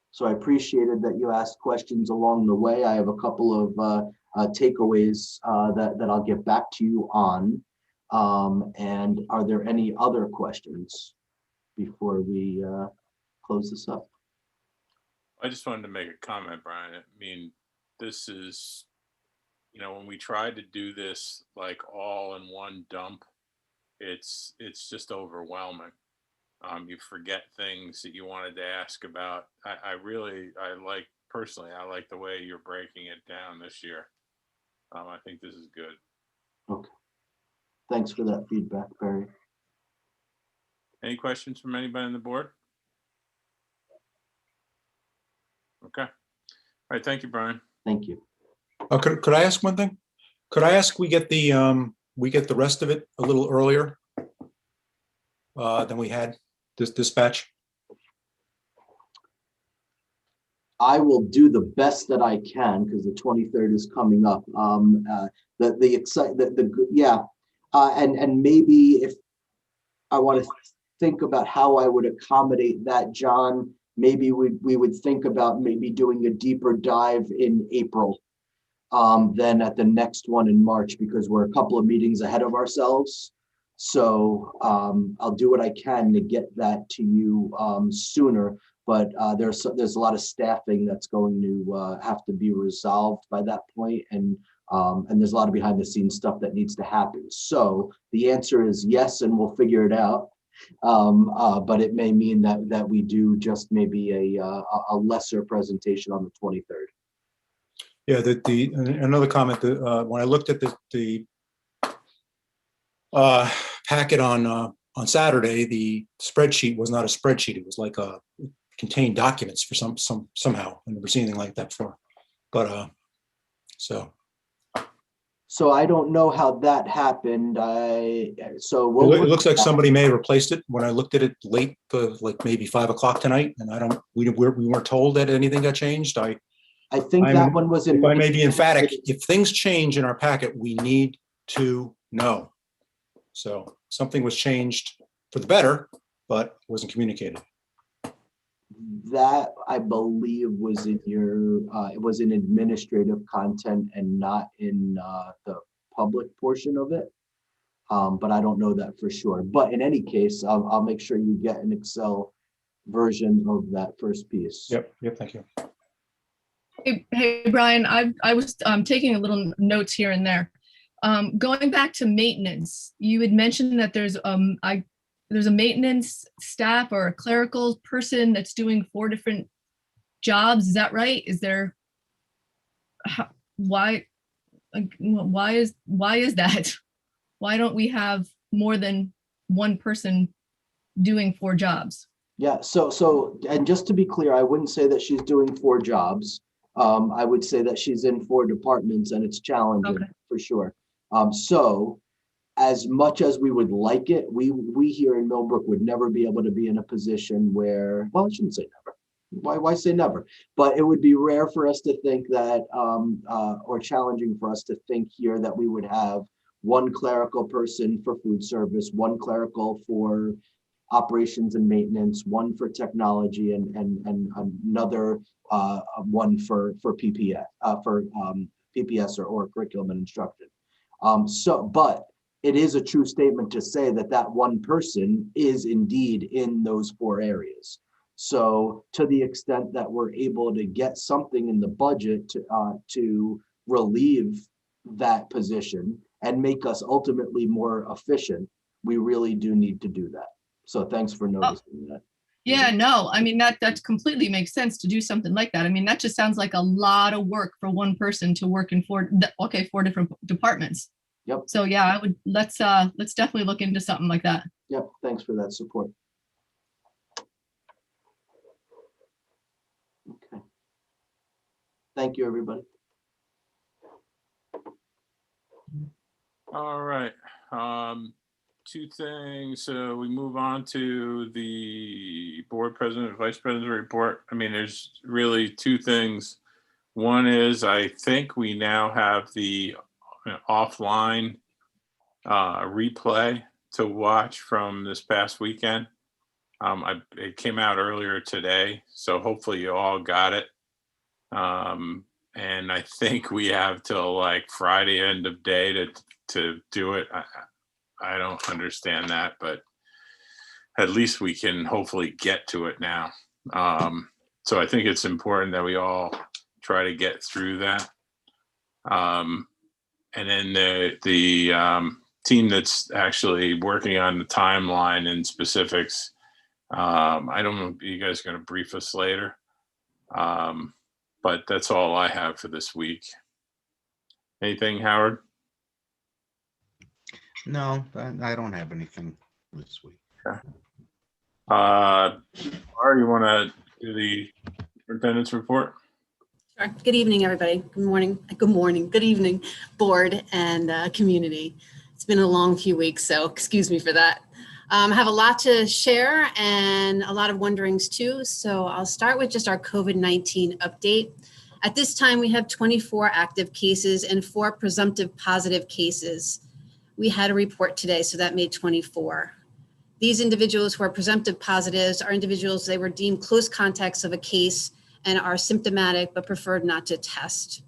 So I appreciated that you asked questions along the way. I have a couple of takeaways that I'll get back to you on. And are there any other questions before we close this up? I just wanted to make a comment, Brian. I mean, this is, you know, when we tried to do this like all in one dump, it's just overwhelming. You forget things that you wanted to ask about. I personally like the way you're breaking it down this year. I think this is good. Okay. Thanks for that feedback, Perry. Any questions from anybody on the board? Okay. All right. Thank you, Brian. Thank you. Could I ask one thing? Could I ask we get the rest of it a little earlier than we had this batch? I will do the best that I can because the 23rd is coming up. And maybe if I want to think about how I would accommodate that, John, maybe we would think about maybe doing a deeper dive in April than at the next one in March, because we're a couple of meetings ahead of ourselves. So I'll do what I can to get that to you sooner, but there's a lot of staffing that's going to have to be resolved by that point, and there's a lot of behind the scenes stuff that needs to happen. So the answer is yes, and we'll figure it out. But it may mean that we do just maybe a lesser presentation on the 23rd. Yeah, another comment, when I looked at the packet on Saturday, the spreadsheet was not a spreadsheet. It was like it contained documents for somehow. I've never seen anything like that before. But so I don't know how that happened. It looks like somebody may have replaced it. When I looked at it late, like maybe 5 o'clock tonight, and we weren't told that anything got changed. I think that one was in. If I may be emphatic, if things change in our packet, we need to know. So something was changed for the better, but wasn't communicated. That I believe was in your. It was in administrative content and not in the public portion of it. But I don't know that for sure. But in any case, I'll make sure you get an Excel version of that first piece. Yep. Thank you. Hey, Brian, I was taking a little notes here and there. Going back to maintenance, you had mentioned that there's a maintenance staff or a clerical person that's doing 4 different jobs. Is that right? Is there, why, like, why is that? Why don't we have more than one person doing 4 jobs? Yeah, so, and just to be clear, I wouldn't say that she's doing 4 jobs. I would say that she's in 4 departments and it's challenging Okay. for sure. So as much as we would like it, we here in Millbrook would never be able to be in a position where, well, I shouldn't say never. Why say never? But it would be rare for us to think that, or challenging for us to think here that we would have one clerical person for food service, one clerical for operations and maintenance, one for technology, and another one for PPS, PPS or curriculum and instruction. But it is a true statement to say that that one person is indeed in those 4 areas. So to the extent that we're able to get something in the budget to relieve that position and make us ultimately more efficient, we really do need to do that. So thanks for noticing that. Yeah, no, I mean, that completely makes sense to do something like that. I mean, that just sounds like a lot of work for one person to work in 4 different departments. Yep. So yeah, let's definitely look into something like that. Yep, thanks for that support. Okay. Thank you, everybody. All right. 2 things. So we move on to the board president, vice president report. I mean, there's really 2 things. One is I think we now have the offline replay to watch from this past weekend. It came out earlier today, so hopefully you all got it. And I think we have till like Friday end of day to do it. I don't understand that, but at least we can hopefully get to it now. So I think it's important that we all try to get through that. And then the team that's actually working on the timeline and specifics, I don't know if you guys are going to brief us later, but that's all I have for this week. Anything, Howard? No, I don't have anything this week. Okay. Laura, you want to do the superintendent's report? Sure. Good evening, everybody. Good morning. Good evening, board and community. It's been a long few weeks, so excuse me for that. I have a lot to share and a lot of wonderings too. So I'll start with just our COVID-19 update. At this time, we have 24 active cases and 4 presumptive positive cases. We had a report today, so that made 24. These individuals who are presumptive positives are individuals, they were deemed close contacts of a case and are symptomatic but preferred not to test.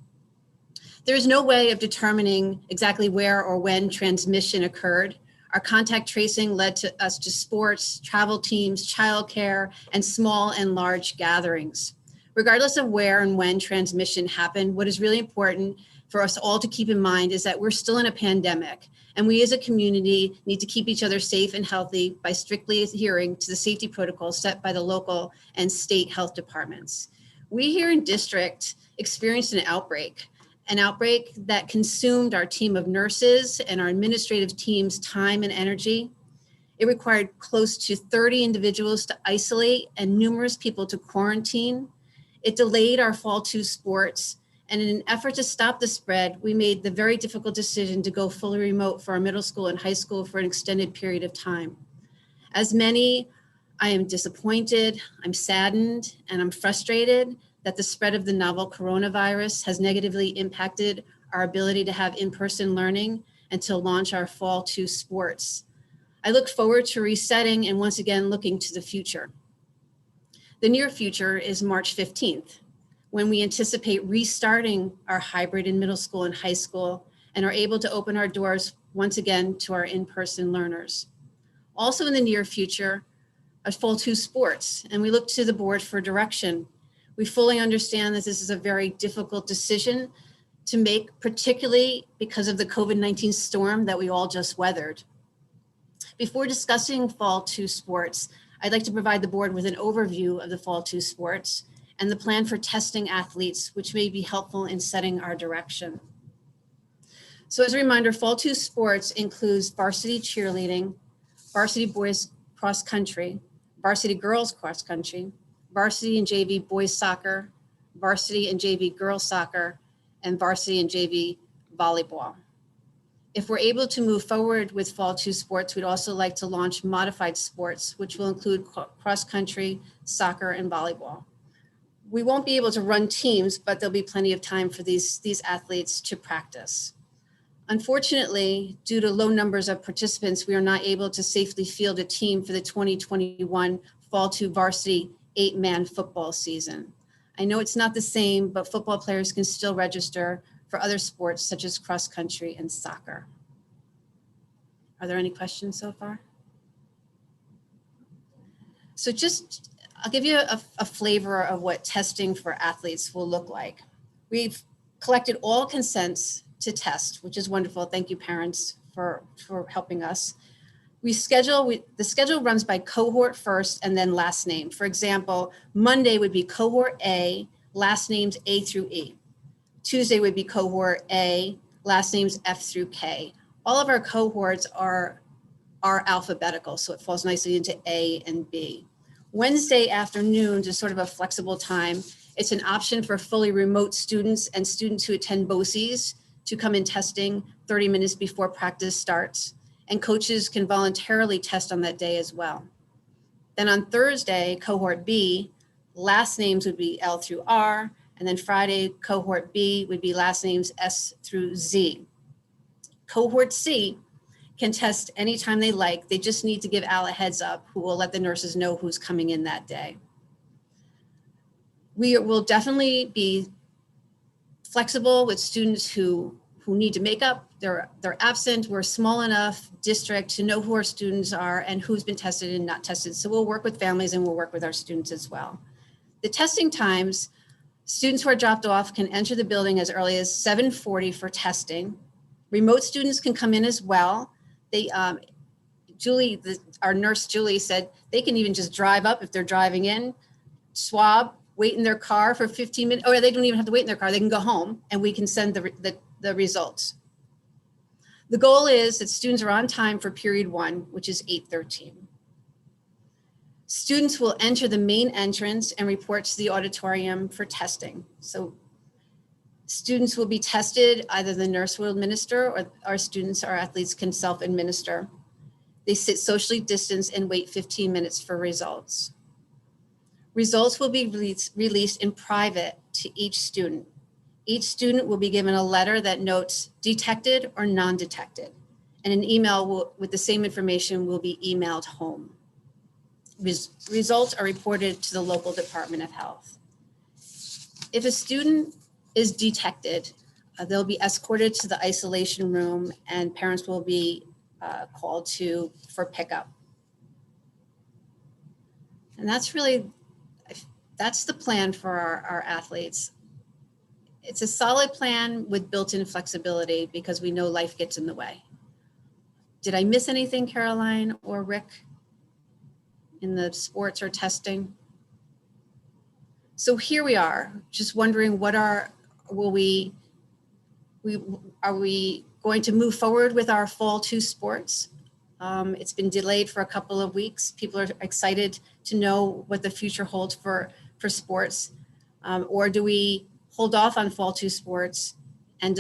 There is no way of determining exactly where or when transmission occurred. Our contact tracing led to us to sports, travel teams, childcare, and small and large gatherings. Regardless of where and when transmission happened, what is really important for us all to keep in mind is that we're still in a pandemic, and we as a community need to keep each other safe and healthy by strictly adhering to the safety protocols set by the local and state health departments. We here in district experienced an outbreak that consumed our team of nurses and our administrative team's time and energy. It required close to 30 individuals to isolate and numerous people to quarantine. It delayed our fall 2 sports. And in an effort to stop the spread, we made the very difficult decision to go fully remote for our middle school and high school for an extended period of time. As many, I am disappointed, I'm saddened, and I'm frustrated that the spread of the novel coronavirus has negatively impacted our ability to have in-person learning and to launch our fall 2 sports. I look forward to resetting and once again looking to the future. The near future is March 15th, when we anticipate restarting our hybrid in middle school and high school and are able to open our doors once again to our in-person learners. Also in the near future, our fall 2 sports, and we look to the board for direction. We fully understand that this is a very difficult decision to make, particularly because of the COVID-19 storm that we all just weathered. Before discussing fall 2 sports, I'd like to provide the board with an overview of the fall 2 sports and the plan for testing athletes, which may be helpful in setting our direction. So as a reminder, Fall 2 sports includes varsity cheerleading, varsity boys cross country, varsity girls cross country, varsity and JV boys soccer, varsity and JV girls soccer, and varsity and JV volleyball. If we're able to move forward with Fall 2 sports, we'd also like to launch modified sports, which will include cross country, soccer, and volleyball. We won't be able to run teams, but there'll be plenty of time for these athletes to practice. Unfortunately, due to low numbers of participants, we are not able to safely field a team for the 2021 Fall 2 varsity 8-man football season. I know it's not the same, but football players can still register for other sports such as cross country and soccer. Are there any questions so far? So I'll give you a flavor of what testing for athletes will look like. We've collected all consents to test, which is wonderful. Thank you, parents, for helping us. The schedule runs by cohort first and then last name. For example, Monday would be cohort A, last names A through E. Tuesday would be cohort A, last names F through K. All of our cohorts are alphabetical, so it falls nicely into A and B. Wednesday afternoons is sort of a flexible time. It's an option for fully remote students and students who attend BOCES to come in testing 30 minutes before practice starts. And coaches can voluntarily test on that day as well. Then on Thursday, cohort B, last names would be L through R, and then Friday, cohort B would be last names S through Z. Cohort C can test anytime they like. They just need to give Al a heads up, who will let the nurses know who's coming in that day. We will definitely be flexible with students who need to make up. They're absent. We're a small enough district to know who our students are and who's been tested and not tested. So we'll work with families and we'll work with our students as well. The testing times, students who are dropped off can enter the building as early as 7:40 for testing. Remote students can come in as well. Our nurse Julie said they can even just drive up if they're driving in, swab, wait in their car for 15 minutes, or they don't even have to wait in their car. They can go home and we can send the results. The goal is that students are on time for period 1, which is 8:13. Students will enter the main entrance and report to the auditorium for testing. So students will be tested, either the nurse will administer or our students, our athletes can self-administer. They sit socially distanced and wait 15 minutes for results. Results will be released in private to each student. Each student will be given a letter that notes detected or non-detected, and an email with the same information will be emailed home. Results are reported to the local Department of Health. If a student is detected, they'll be escorted to the isolation room and parents will be called for pickup. And that's the plan for our athletes. It's a solid plan with built-in flexibility because we know life gets in the way. Did I miss anything, Caroline or Rick, in the sports or testing? So here we are, just wondering are we going to move forward with our Fall 2 sports? It's been delayed for a couple of weeks. People are excited to know what the future holds for sports. Or do we hold off on Fall 2 sports and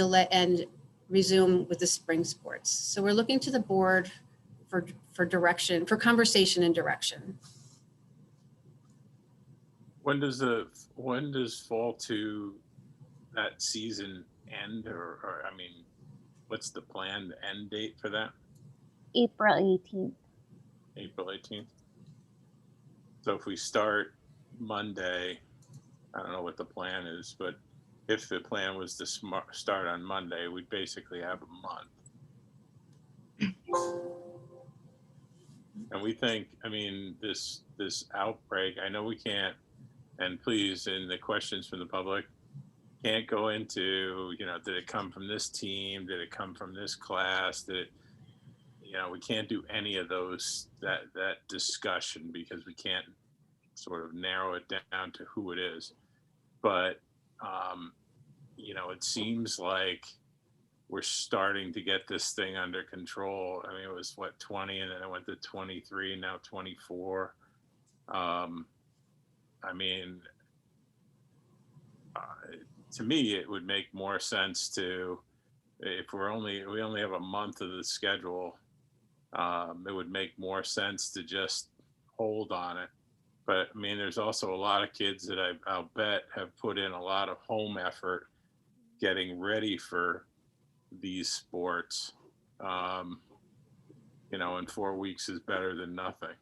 resume with the spring sports? So we're looking to the board for direction, for conversation and direction. When does Fall 2, that season end, or I mean, what's the planned end date for that? April 18th. April 18th. So if we start Monday, I don't know what the plan is, but if the plan was to start on Monday, we'd basically have a month. And we think, I mean, this outbreak, I know we can't, and please, in the questions from the public, can't go into, did it come from this team? Did it come from this class? We can't do any of that discussion because we can't sort of narrow it down to who it is. but, it seems like we're starting to get this thing under control. I mean, it was what, 20, and then it went to 23, now 24. To me, it would make more sense to, if we only have a month of the schedule, it would make more sense to just hold on it. But I mean, there's also a lot of kids that I'll bet have put in a lot of home effort getting ready for these sports. And 4 weeks is better than nothing.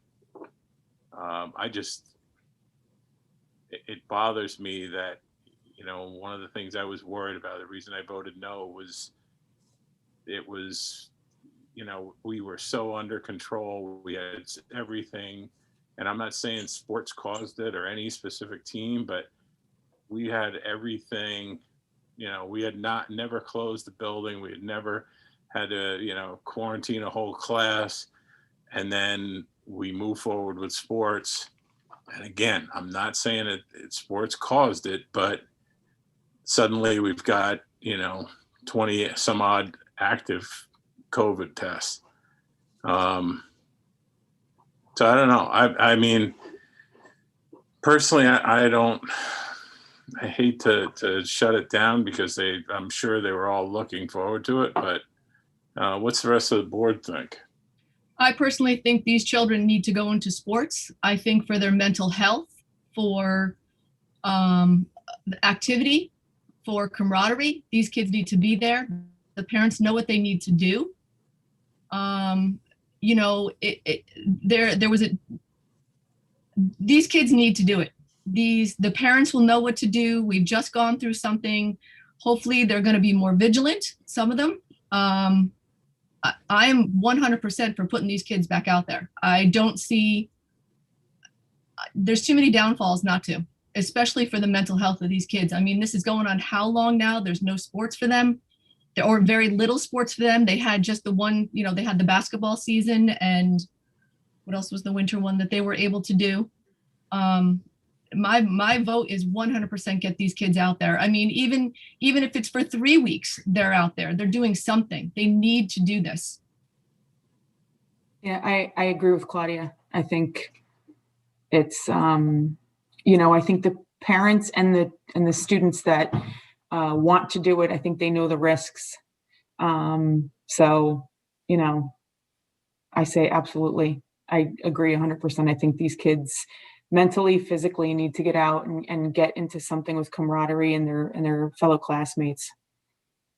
It bothers me that, one of the things I was worried about, the reason I voted no was we were so under control. We had everything, and I'm not saying sports caused it or any specific team, but we had everything. We had never closed the building. We had never had to, quarantine a whole class. And then we move forward with sports. And again, I'm not saying that sports caused it, but suddenly we've got, 20 some odd active COVID tests. So I don't know. I mean, personally, I hate to shut it down because I'm sure they were all looking forward to it, but what's the rest of the board think? I personally think these children need to go into sports. I think for their mental health, for activity, for camaraderie, these kids need to be there. The parents know what they need to do. These kids need to do it. The parents will know what to do. We've just gone through something. Hopefully they're going to be more vigilant, some of them. I am 100% for putting these kids back out there. I don't see, there's too many downfalls not to, especially for the mental health of these kids. I mean, this is going on how long now? There's no sports for them, or very little sports for them. They had just the one, they had the basketball season, and what else was the winter one that they were able to do? My vote is 100% get these kids out there. I mean, even if it's for 3 weeks, they're out there. They're doing something. They need to do this. Yeah, I agree with Claudia. I think it's, I think the parents and the students that want to do it, I think they know the risks. So, I say absolutely. I agree 100%. I think these kids mentally, physically need to get out and get into something with camaraderie and their fellow classmates.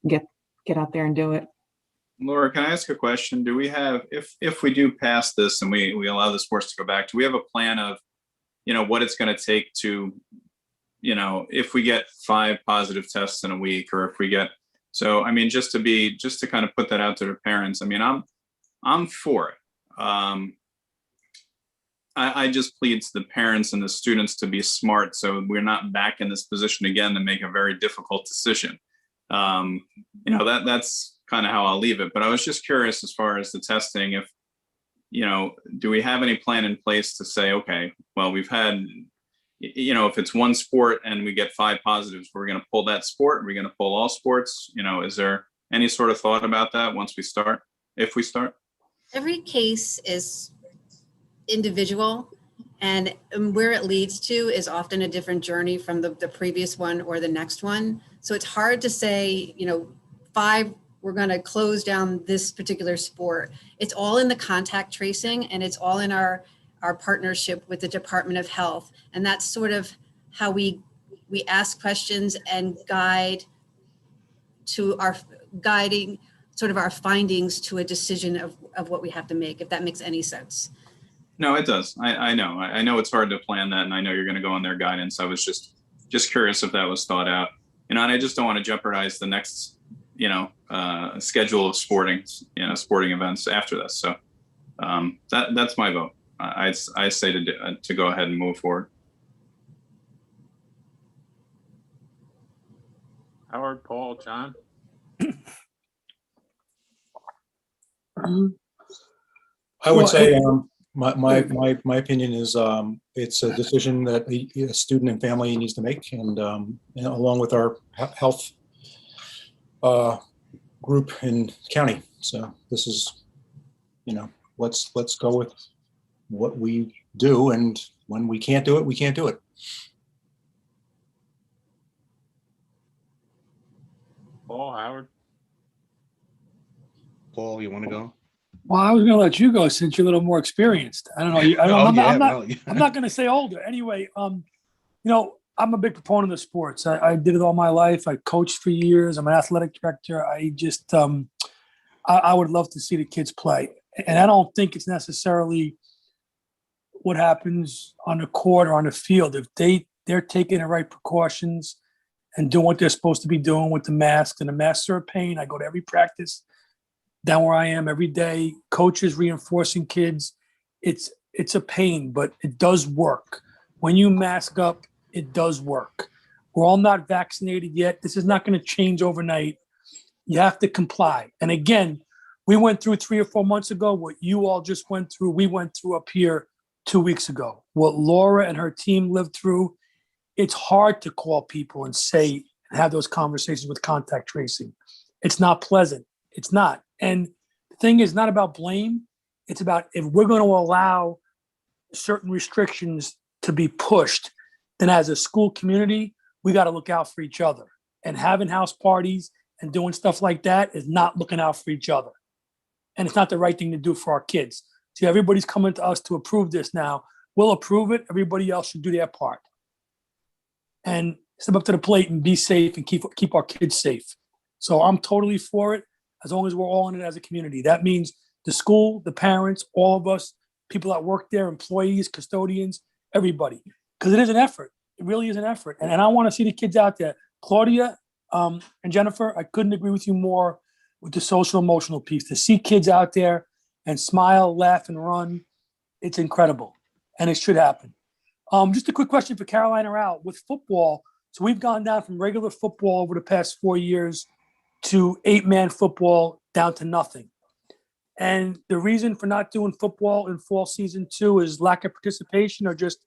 Get out there and do it. Laura, can I ask a question? Do we have, if we do pass this and we allow the sports to go back, do we have a plan of, what it's going to take to, if we get 5 positive tests in a week, or if we get, so, I mean, just to kind of put that out to the parents, I mean, I'm for it. I just plead to the parents and the students to be smart, so we're not back in this position again to make a very difficult decision. That's kind of how I'll leave it. But I was just curious, as far as the testing, if, do we have any plan in place to say, okay, well, we've had, if it's one sport and we get 5 positives, we're going to pull that sport. We're going to pull all sports. Is there any sort of thought about that once we start, if we start? Every case is individual, and where it leads to is often a different journey from the previous one or the next one. So it's hard to say, 5, we're going to close down this particular sport. It's all in the contact tracing, and it's all in our partnership with the Department of Health. And that's sort of how we ask questions and guide to our guiding sort of our findings to a decision of what we have to make, if that makes any sense. No, it does. I know. I know it's hard to plan that, and I know you're going to go on their guidance. I was just curious if that was thought out. And I just don't want to jeopardize the next, schedule of sporting events after this. So that's my vote. I say to go ahead and move forward. Howard, Paul, John? I would say, My opinion is it's a decision that a student and family needs to make, and along with our health group in county. So this is, let's go with what we do, and when we can't do it, we can't do it. Paul, Howard? Paul, you want to go? Well, I was going to let you go since you're a little more experienced. I don't know. I'm not going to say older. Anyway, I'm a big proponent of sports. I did it all my life. I coached for years. I'm an athletic director. I just, I would love to see the kids play. And I don't think it's necessarily what happens on the court or on the field. If they're taking the right precautions and doing what they're supposed to be doing with the mask, and the masks are a pain. I go to every practice down where I am every day, coaches reinforcing kids. It's a pain, but it does work. When you mask up, it does work. We're all not vaccinated yet. This is not going to change overnight. You have to comply. And again, we went through 3 or 4 months ago what you all just went through. We went through up here 2 weeks ago. What Laura and her team lived through, it's hard to call people and say and have those conversations with contact tracing. It's not pleasant. It's not. And the thing is not about blame. It's about, if we're going to allow certain restrictions to be pushed, then as a school community, we got to look out for each other. And having house parties and doing stuff like that is not looking out for each other. And it's not the right thing to do for our kids. See, everybody's coming to us to approve this now. We'll approve it. Everybody else should do their part. And step up to the plate and be safe and keep our kids safe. So I'm totally for it, as long as we're all in it as a community. That means the school, the parents, all of us, people that work there, employees, custodians, everybody. Because it is an effort. It really is an effort. And I want to see the kids out there. Claudia and Jennifer, I couldn't agree with you more with the social emotional piece. To see kids out there and smile, laugh, and run, it's incredible. And it should happen. Just a quick question for Caroline or Al. With football, so we've gone down from regular football over the past 4 years to 8-man football down to nothing. And the reason for not doing football in fall season 2 is lack of participation, or just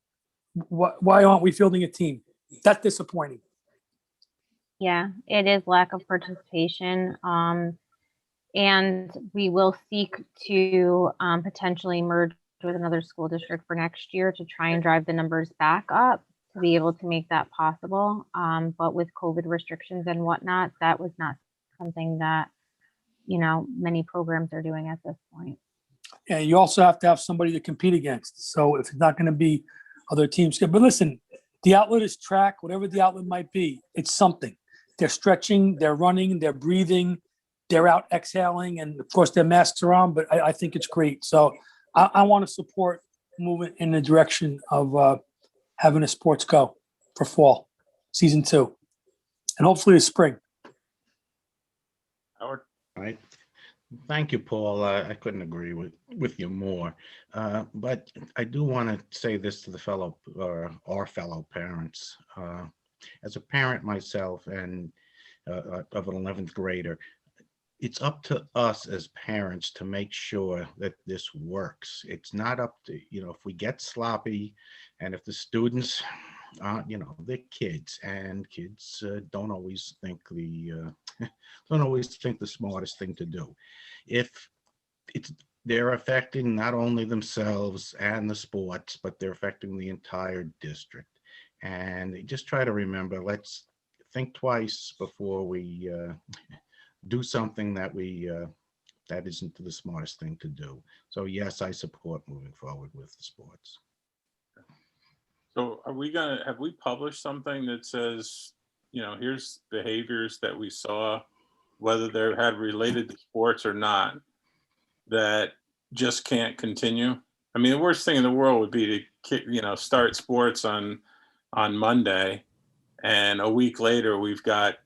why aren't we fielding a team? That's disappointing. Yeah, it is lack of participation. And we will seek to potentially merge with another school district for next year to try and drive the numbers back up to be able to make that possible. But with COVID restrictions and whatnot, that was not something that, many programs are doing at this point. Yeah, you also have to have somebody to compete against. So if it's not going to be other teams, but listen, the outlet is track, whatever the outlet might be, it's something. They're stretching, they're running, they're breathing, they're out exhaling, and of course their masks are on, but I think it's great. So I want to support moving in the direction of having a sports go for fall season 2, and hopefully it's spring. Howard? All right. Thank you, Paul. I couldn't agree with you more. But I do want to say this to our fellow parents. As a parent myself and of an 11th grader, it's up to us as parents to make sure that this works. It's not up to, if we get sloppy, and if the students they're kids, and kids don't always think the smartest thing to do. If they're affecting not only themselves and the sports, but they're affecting the entire district. And just try to remember, let's think twice before we do something that that isn't the smartest thing to do. So yes, I support moving forward with the sports. So have we published something that says, here's behaviors that we saw, whether they had related to sports or not, that just can't continue? I mean, the worst thing in the world would be to, start sports on Monday, and a week later we've got,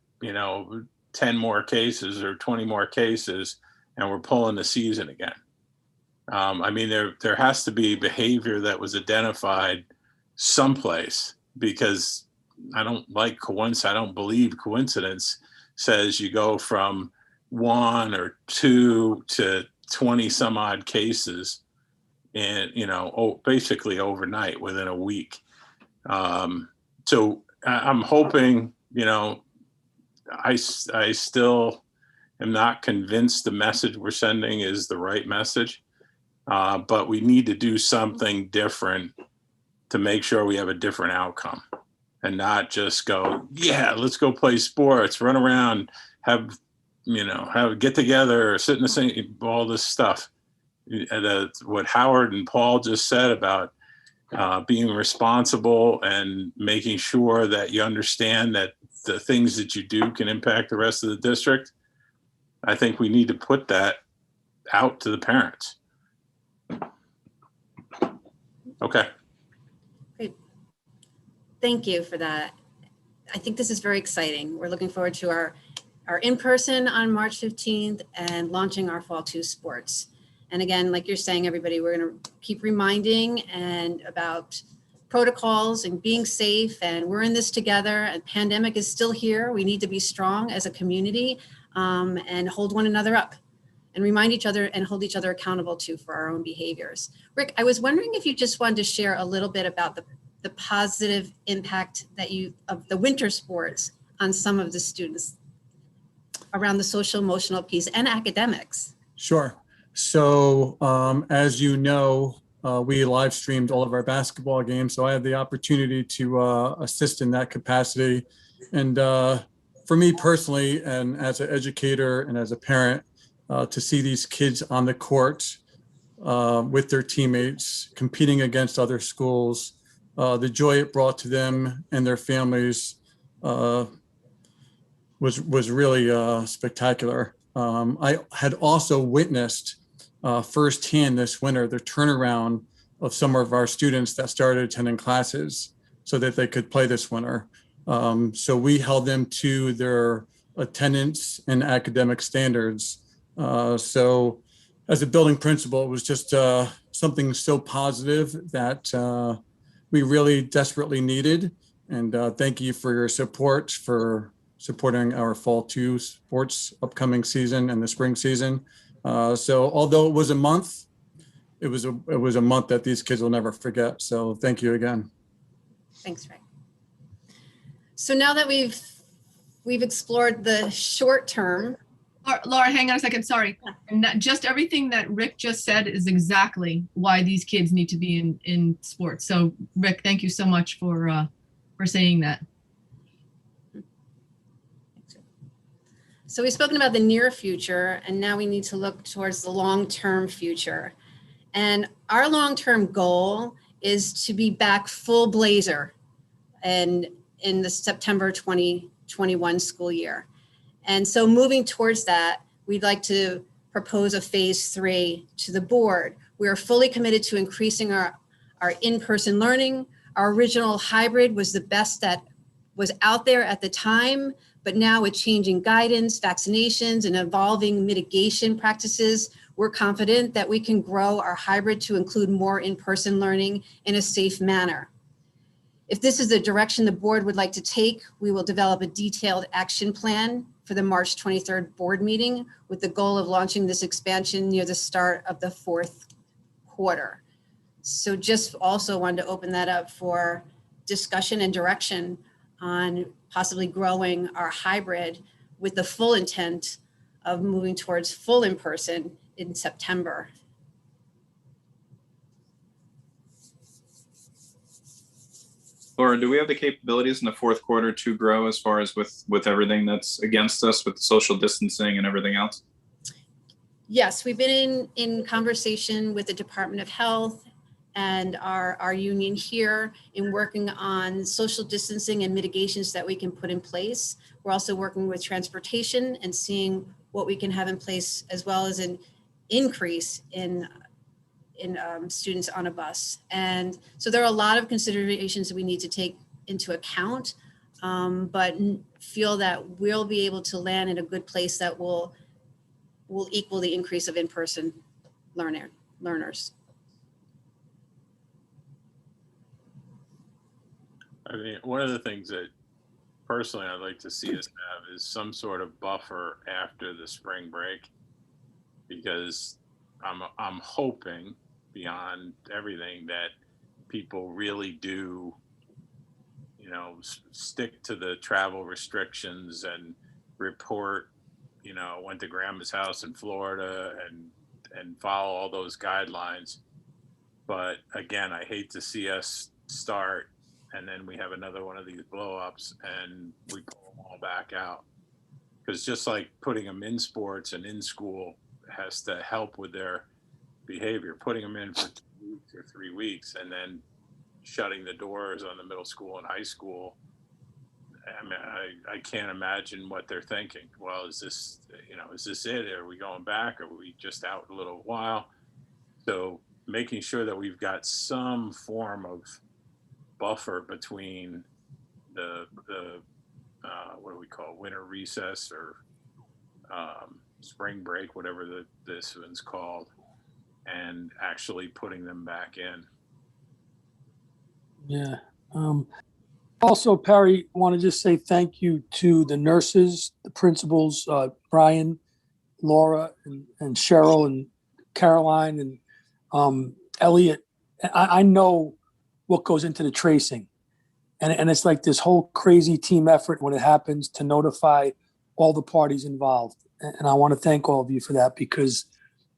10 more cases or 20 more cases, and we're pulling the season again. I mean, there has to be behavior that was identified someplace, because I don't believe coincidence says you go from 1 or 2 to 20 some odd cases and, basically overnight within a week. So I'm hoping, I still am not convinced the message we're sending is the right message. But we need to do something different to make sure we have a different outcome and not just go, yeah, let's go play sports, run around, have get together, sit in the same, all this stuff. And what Howard and Paul just said about being responsible and making sure that you understand that the things that you do can impact the rest of the district. I think we need to put that out to the parents. Okay. Great. Thank you for that. I think this is very exciting. We're looking forward to our in-person on March 15th and launching our Fall 2 sports. And again, like you're saying, everybody, we're going to keep reminding and about protocols and being safe, and we're in this together, and pandemic is still here. We need to be strong as a community and hold one another up and remind each other and hold each other accountable too for our own behaviors. Rick, I was wondering if you just wanted to share a little bit about the positive impact of the winter sports on some of the students around the social emotional piece and academics. Sure. So as you know, we live streamed all of our basketball games. So I had the opportunity to assist in that capacity. And for me personally, and as an educator and as a parent, to see these kids on the court with their teammates, competing against other schools, the joy it brought to them and their families was really spectacular. I had also witnessed firsthand this winter the turnaround of some of our students that started attending classes so that they could play this winter. So we held them to their attendance and academic standards. So as a building principal, it was just something so positive that we really desperately needed. And thank you for your support, for supporting our Fall 2 sports upcoming season and the spring season. So although it was a month, it was a month that these kids will never forget. So thank you again. Thanks, Rick. So now that we've explored the short term. Laura, hang on a second, sorry. And that, just everything that Rick just said is exactly why these kids need to be in sports. So Rick, thank you so much for saying that. So we've spoken about the near future, and now we need to look towards the long-term future. And our long-term goal is to be back full blazer and in the September 2021 school year. And so moving towards that, we'd like to propose a phase 3 to the board. We are fully committed to increasing our in-person learning. Our original hybrid was the best that was out there at the time, but now with changing guidance, vaccinations, and evolving mitigation practices, we're confident that we can grow our hybrid to include more in-person learning in a safe manner. If this is the direction the board would like to take, we will develop a detailed action plan for the March 23rd board meeting with the goal of launching this expansion near the start of the 4th quarter. So just also wanted to open that up for discussion and direction on possibly growing our hybrid with the full intent of moving towards full in-person in September. Laura, do we have the capabilities in the 4th quarter to grow as far as with everything that's against us with social distancing and everything else? Yes, we've been in conversation with the Department of Health and our union here in working on social distancing and mitigations that we can put in place. We're also working with transportation and seeing what we can have in place, as well as an increase in students on a bus. And so there are a lot of considerations that we need to take into account, but feel that we'll be able to land in a good place that will equal the increase of in-person learners. I mean, one of the things that personally I'd like to see us have is some sort of buffer after the spring break, because I'm hoping, beyond everything that people really do, stick to the travel restrictions and report, went to grandma's house in Florida and follow all those guidelines. But again, I hate to see us start and then we have another one of these blow-ups and we pull them all back out. Because just like putting them in sports and in school has to help with their behavior, putting them in for 2 weeks or 3 weeks and then shutting the doors on the middle school and high school. I mean, I can't imagine what they're thinking. Well, is this it? Are we going back? Are we just out a little while? So making sure that we've got some form of buffer between the what do we call it, winter recess or spring break, whatever this one's called, and actually putting them back in. Yeah. Also, Perry, want to just say thank you to the nurses, the principals, Brian, Laura, and Cheryl, and Caroline, and Elliot. I know what goes into the tracing. And it's like this whole crazy team effort when it happens to notify all the parties involved. And I want to thank all of you for that, because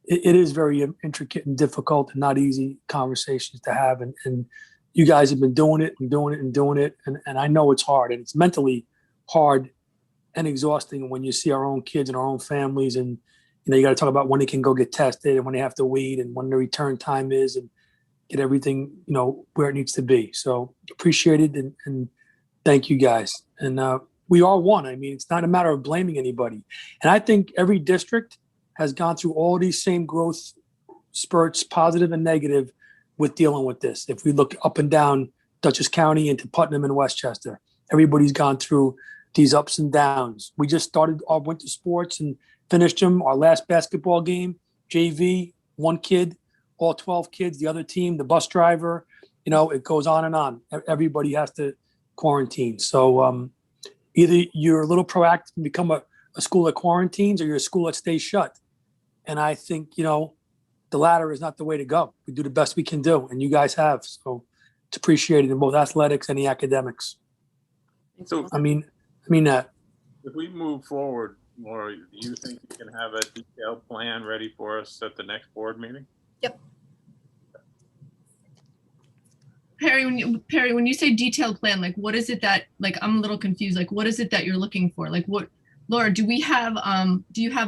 it is very intricate and difficult and not easy conversations to have. And you guys have been doing it and doing it and doing it. And I know it's hard, and it's mentally hard and exhausting when you see our own kids and our own families. And, you got to talk about when they can go get tested and when they have to wait and when the return time is, and get everything, where it needs to be. So appreciated and thank you guys. And we are one. I mean, it's not a matter of blaming anybody. And I think every district has gone through all these same growth spurts, positive and negative, with dealing with this. If we look up and down Dutchess County into Putnam and Westchester, everybody's gone through these ups and downs. We just started our winter sports and finished them. Our last basketball game, JV, one kid, all 12 kids, the other team, the bus driver, it goes on and on. Everybody has to quarantine. So either you're a little proactive and become a school that quarantines, or you're a school that stays shut. And I think, the latter is not the way to go. We do the best we can do, and you guys have. So it's appreciated in both athletics and the academics. So I mean that. if we move forward, Laura, do you think you can have a detailed plan ready for us at the next board meeting? Yep. Perry, when you say detailed plan, like what is it that, like, I'm a little confused. Like, what is it that you're looking for? Like, what, Laura, do you have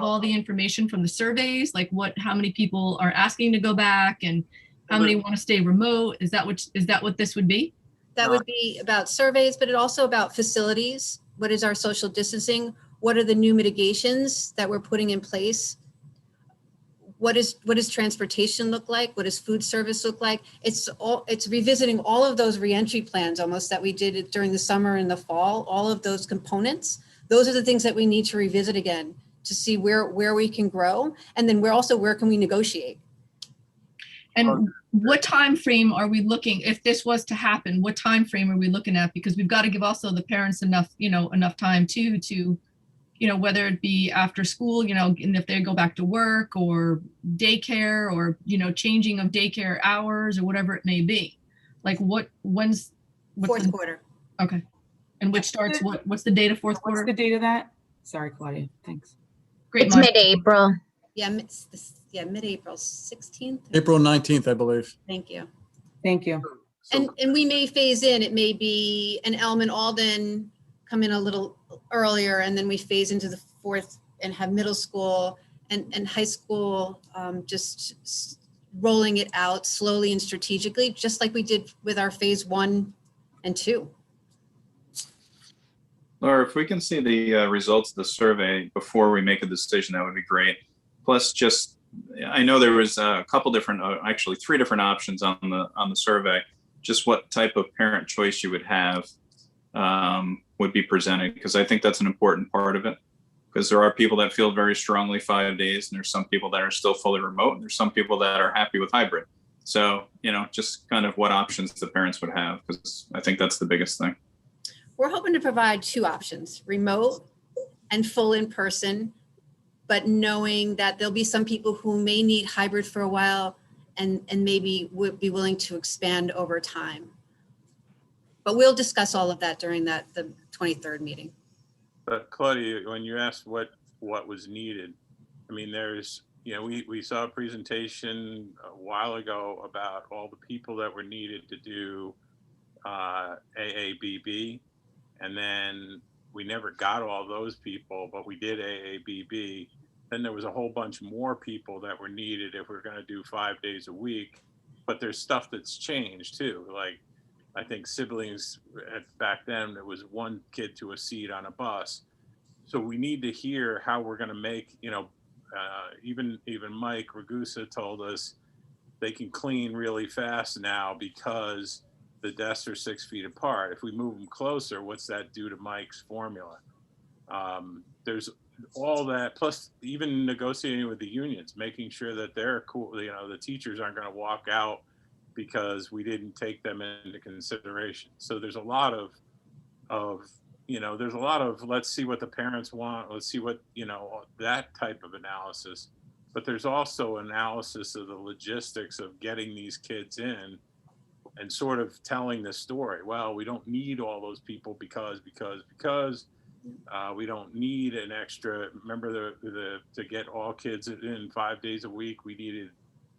all the information from the surveys? Like how many people are asking to go back and how many want to stay remote? Is that what this would be? That would be about surveys, but it also about facilities. What is our social distancing? What are the new mitigations that we're putting in place? What does transportation look like? What does food service look like? It's revisiting all of those reentry plans almost that we did during the summer and the fall, all of those components. Those are the things that we need to revisit again to see where we can grow. And then where can we negotiate? And what time frame are we looking, if this was to happen, what time frame are we looking at? Because we've got to give also the parents enough time too, to, whether it be after school, and if they go back to work or daycare or, changing of daycare hours or whatever it may be. Like when's fourth quarter. Okay. And which starts, what's the date of fourth quarter? What's the date of that? Sorry, Claudia. Thanks. Great. It's mid-April. Yeah, mid-April, 16th. April 19th, I believe. Thank you. Thank you. And we may phase in, it may be an Elm and Alden come in a little earlier, and then we phase into the fourth and have middle school and high school, just rolling it out slowly and strategically, just like we did with our phase 1 and 2. Laura, if we can see the results of the survey before we make a decision, that would be great. Plus, I know there was a couple different, actually 3 different options on the survey. Just what type of parent choice you would have would be presented, because I think that's an important part of it. Because there are people that feel very strongly 5 days, and there's some people that are still fully remote, and there's some people that are happy with hybrid. So, just kind of what options the parents would have, because I think that's the biggest thing. We're hoping to provide 2 options, remote and full in person, but knowing that there'll be some people who may need hybrid for a while and maybe would be willing to expand over time. But we'll discuss all of that during the 23rd meeting. But Claudia, when you asked what was needed, I mean, there's, you know, we saw a presentation a while ago about all the people that were needed to do AABB, and then we never got all those people, but we did AABB. Then there was a whole bunch more people that were needed if we're going to do 5 days a week. But there's stuff that's changed too. Like, I think siblings back then, there was one kid to a seat on a bus. So we need to hear how we're going to make, you know, even Mike Ragusa told us they can clean really fast now because the desks are 6 feet apart. If we move them closer, what's that do to Mike's formula? There's all that, plus even negotiating with the unions, making sure that they're cool, you know, the teachers aren't going to walk out because we didn't take them into consideration. So there's a lot of you know, there's a lot of, let's see what the parents want, let's see what, you know, that type of analysis. But there's also analysis of the logistics of getting these kids in and sort of telling the story. Well, we don't need all those people because we don't need an extra. Remember to get all kids in 5 days a week, we needed,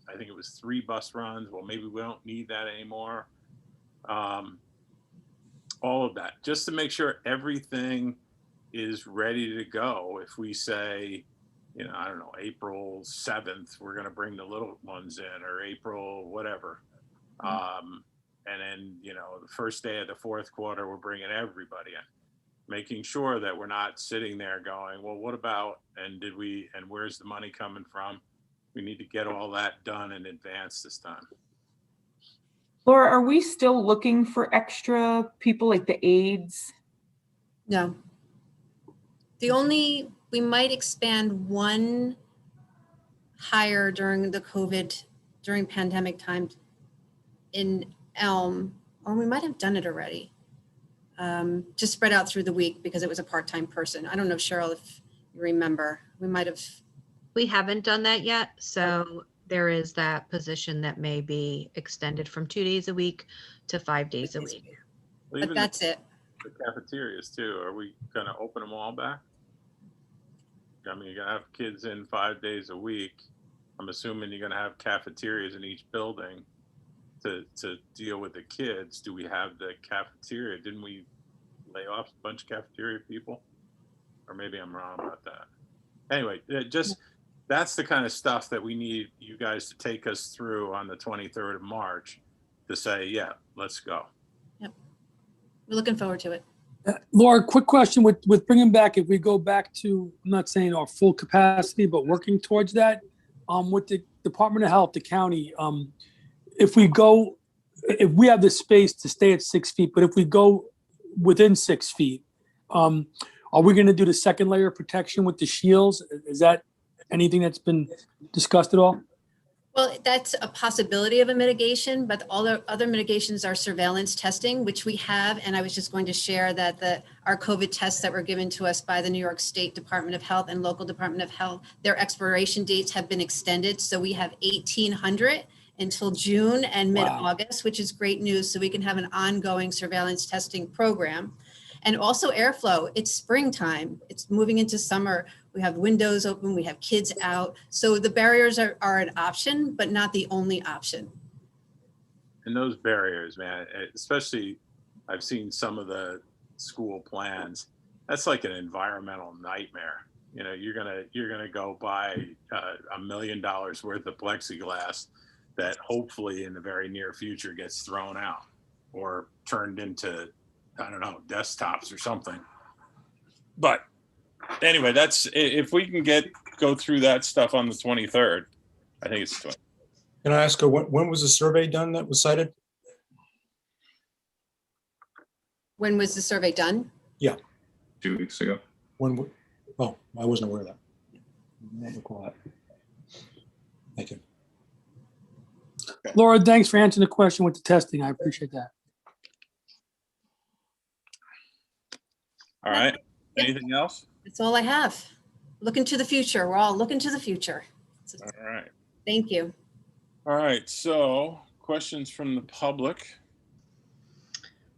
I think it was 3 bus runs. Well, maybe we don't need that anymore. All of that, just to make sure everything is ready to go. If we say, you know, I don't know, April 7th, we're going to bring the little ones in, or April, whatever. And then, you know, the first day of the 4th quarter, we're bringing everybody in, making sure that we're not sitting there going, well, what about, and where's the money coming from? We need to get all that done in advance this time. Laura, are we still looking for extra people like the aides? No. We might expand one hire during during pandemic times in Elm, or we might have done it already. Just spread out through the week because it was a part-time person. I don't know, Cheryl, if you remember, We haven't done that yet. So there is that position that may be extended from 2 days a week to 5 days a week. Well, but even that's it. The cafeterias too. Are we going to open them all back? I mean, you're going to have kids in 5 days a week. I'm assuming you're going to have cafeterias in each building to deal with the kids. Do we have the cafeteria? Didn't we lay off a bunch of cafeteria people? Or maybe I'm wrong about that. Anyway, that's the kind of stuff that we need you guys to take us through on the 23rd of March to say, yeah, let's go. Yep. We're looking forward to it. Laura, quick question with bringing back, if we go back to, I'm not saying our full capacity, but working towards that, with the Department of Health, the county, if we have the space to stay at 6 feet, but if we go within 6 feet, are we going to do the second layer of protection with the shields? Is that anything that's been discussed at all? Well, that's a possibility of a mitigation, but all the other mitigations are surveillance testing, which we have. And I was just going to share that our COVID tests that were given to us by the New York State Department of Health and local Department of Health, their expiration dates have been extended. So we have 1,800 until June and mid-August, which is great news. So we can have an ongoing surveillance testing program. And also airflow, it's springtime, it's moving into summer. We have windows open, we have kids out. So the barriers are an option, but not the only option. And those barriers, man, especially I've seen some of the school plans. That's like an environmental nightmare. You know, you're gonna go buy $1 million worth of plexiglass that hopefully in the very near future gets thrown out or turned into, I don't know, desktops or something. But anyway, that's, if we can go through that stuff on the 23rd, I think it's 20. Can I ask her, when was the survey done that was cited? When was the survey done? Yeah. 2 weeks ago. Oh, I wasn't aware of that. I don't recall that. Thank you. Okay. Laura, thanks for answering the question with the testing. I appreciate that. All right. Anything else? That's all I have. Looking to the future. We're all looking to the future. So, All right. thank you. All right, so questions from the public.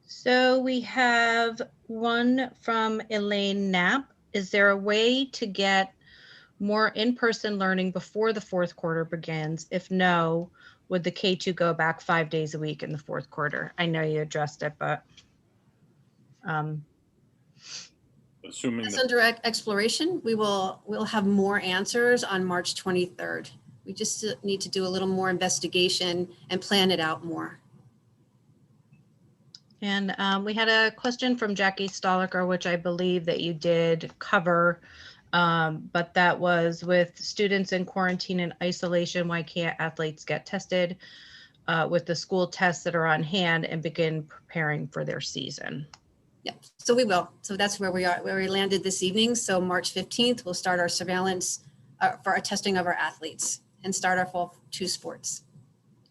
So we have one from Elaine Knapp. Is there a way to get more in-person learning before the fourth quarter begins? If no, would the K2 go back 5 days a week in the fourth quarter? I know you addressed it, but Assuming That's that, under exploration. We'll have more answers on March 23rd. We just need to do a little more investigation and plan it out more. and we had a question from Jackie Stoliker, which I believe that you did cover, but that was with students in quarantine and isolation, why can't athletes get tested with the school tests that are on hand and begin preparing for their season? Yep, so we will. So that's where we are, where we landed this evening. So March 15th, we'll start our surveillance for our testing of our athletes and start our fall 2 sports.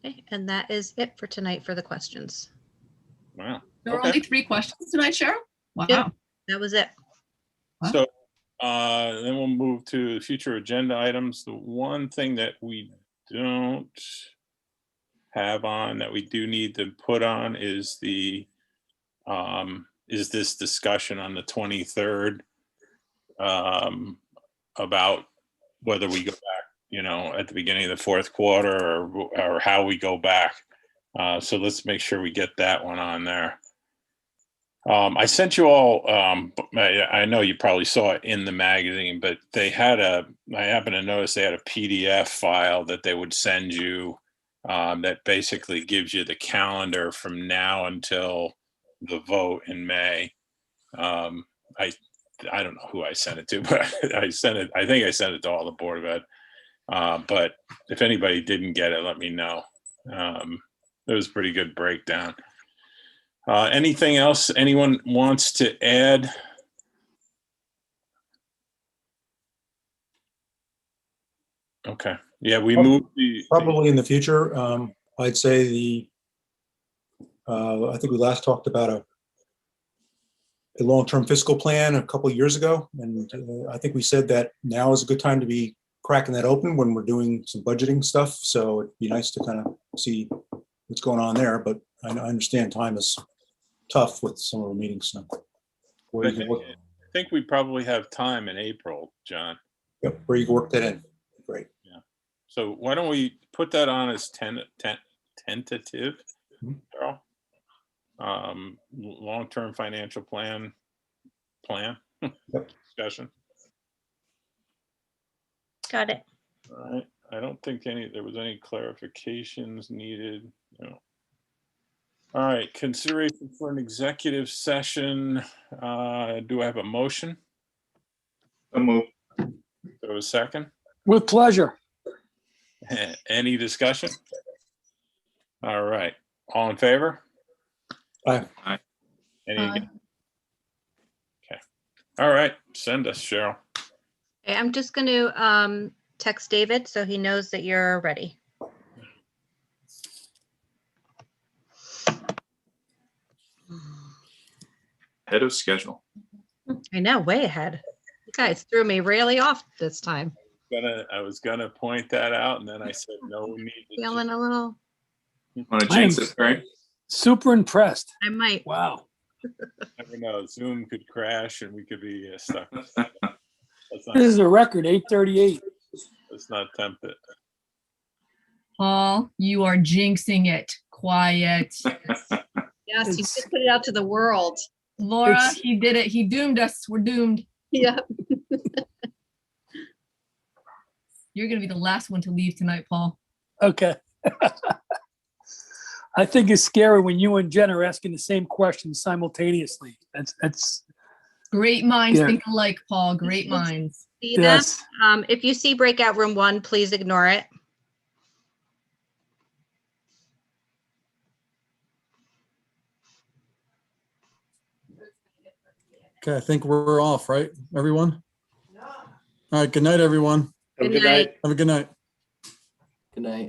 Okay, and that is it for tonight for the questions. wow. There were Okay. only 3 questions tonight, Cheryl? Wow. Yep. That was it. So then we'll move to future agenda items. The one thing that we don't have on that we do need to put on is the is this discussion on the 23rd about whether we go back, you know, at the beginning of the fourth quarter or how we go back. So let's make sure we get that one on there. I sent you all, I know you probably saw it in the magazine, but they had I happened to notice they had a PDF file that they would send you that basically gives you the calendar from now until the vote in May. I don't know who I sent it to, but I think I sent it to all the Board of Ed. But if anybody didn't get it, let me know. It was a pretty good breakdown. Anything else anyone wants to add? Okay. Yeah, we moved Probably in the future, I'd say I think we last talked about a long-term fiscal plan a couple of years ago. And I think we said that now is a good time to be cracking that open when we're doing some budgeting stuff. So it'd be nice to kind of see what's going on there. But I understand time is tough with some of the meetings. So where you can work, I think we probably have time in April, John. yep, where you can work that in. Great. Yeah. So why don't we put that on as tentative, Carol? Long-term financial plan discussion. Got it. All right. I don't think there was any clarifications needed. No. All right. Consideration for an executive session. Do I have a motion? So move. So a second? With pleasure. Any discussion? All right. All in favor? Aye. Any Aye. against? Okay. All right. Send us, Cheryl. Okay, I'm just going to text David so he knows that you're ready. Ahead of schedule. I know, way ahead. You guys threw me really off this time. I was gonna point that out, and then I said no need to. Feeling a little, Want to I am jinx it, Barry? super impressed. I might. Wow. Never know. Zoom could crash, and we could be stuck. Let's This not, is a record, 8:38. let's not tempt it. Paul, you are jinxing it. Quiet. Yes, you It's- just put it out to the world. Laura, It's- he did it. He doomed us. We're doomed. Yeah. You're going to be the last one to leave tonight, Paul. Okay. I think it's scary when you and Jen are asking the same question simultaneously. That's Great minds Yeah. think alike, Paul. Great minds. See them? yes. If you see breakout room 1, please ignore it. Okay, I think we're off, right, everyone? All right, good night, everyone. Good night. Have a good night. Good night.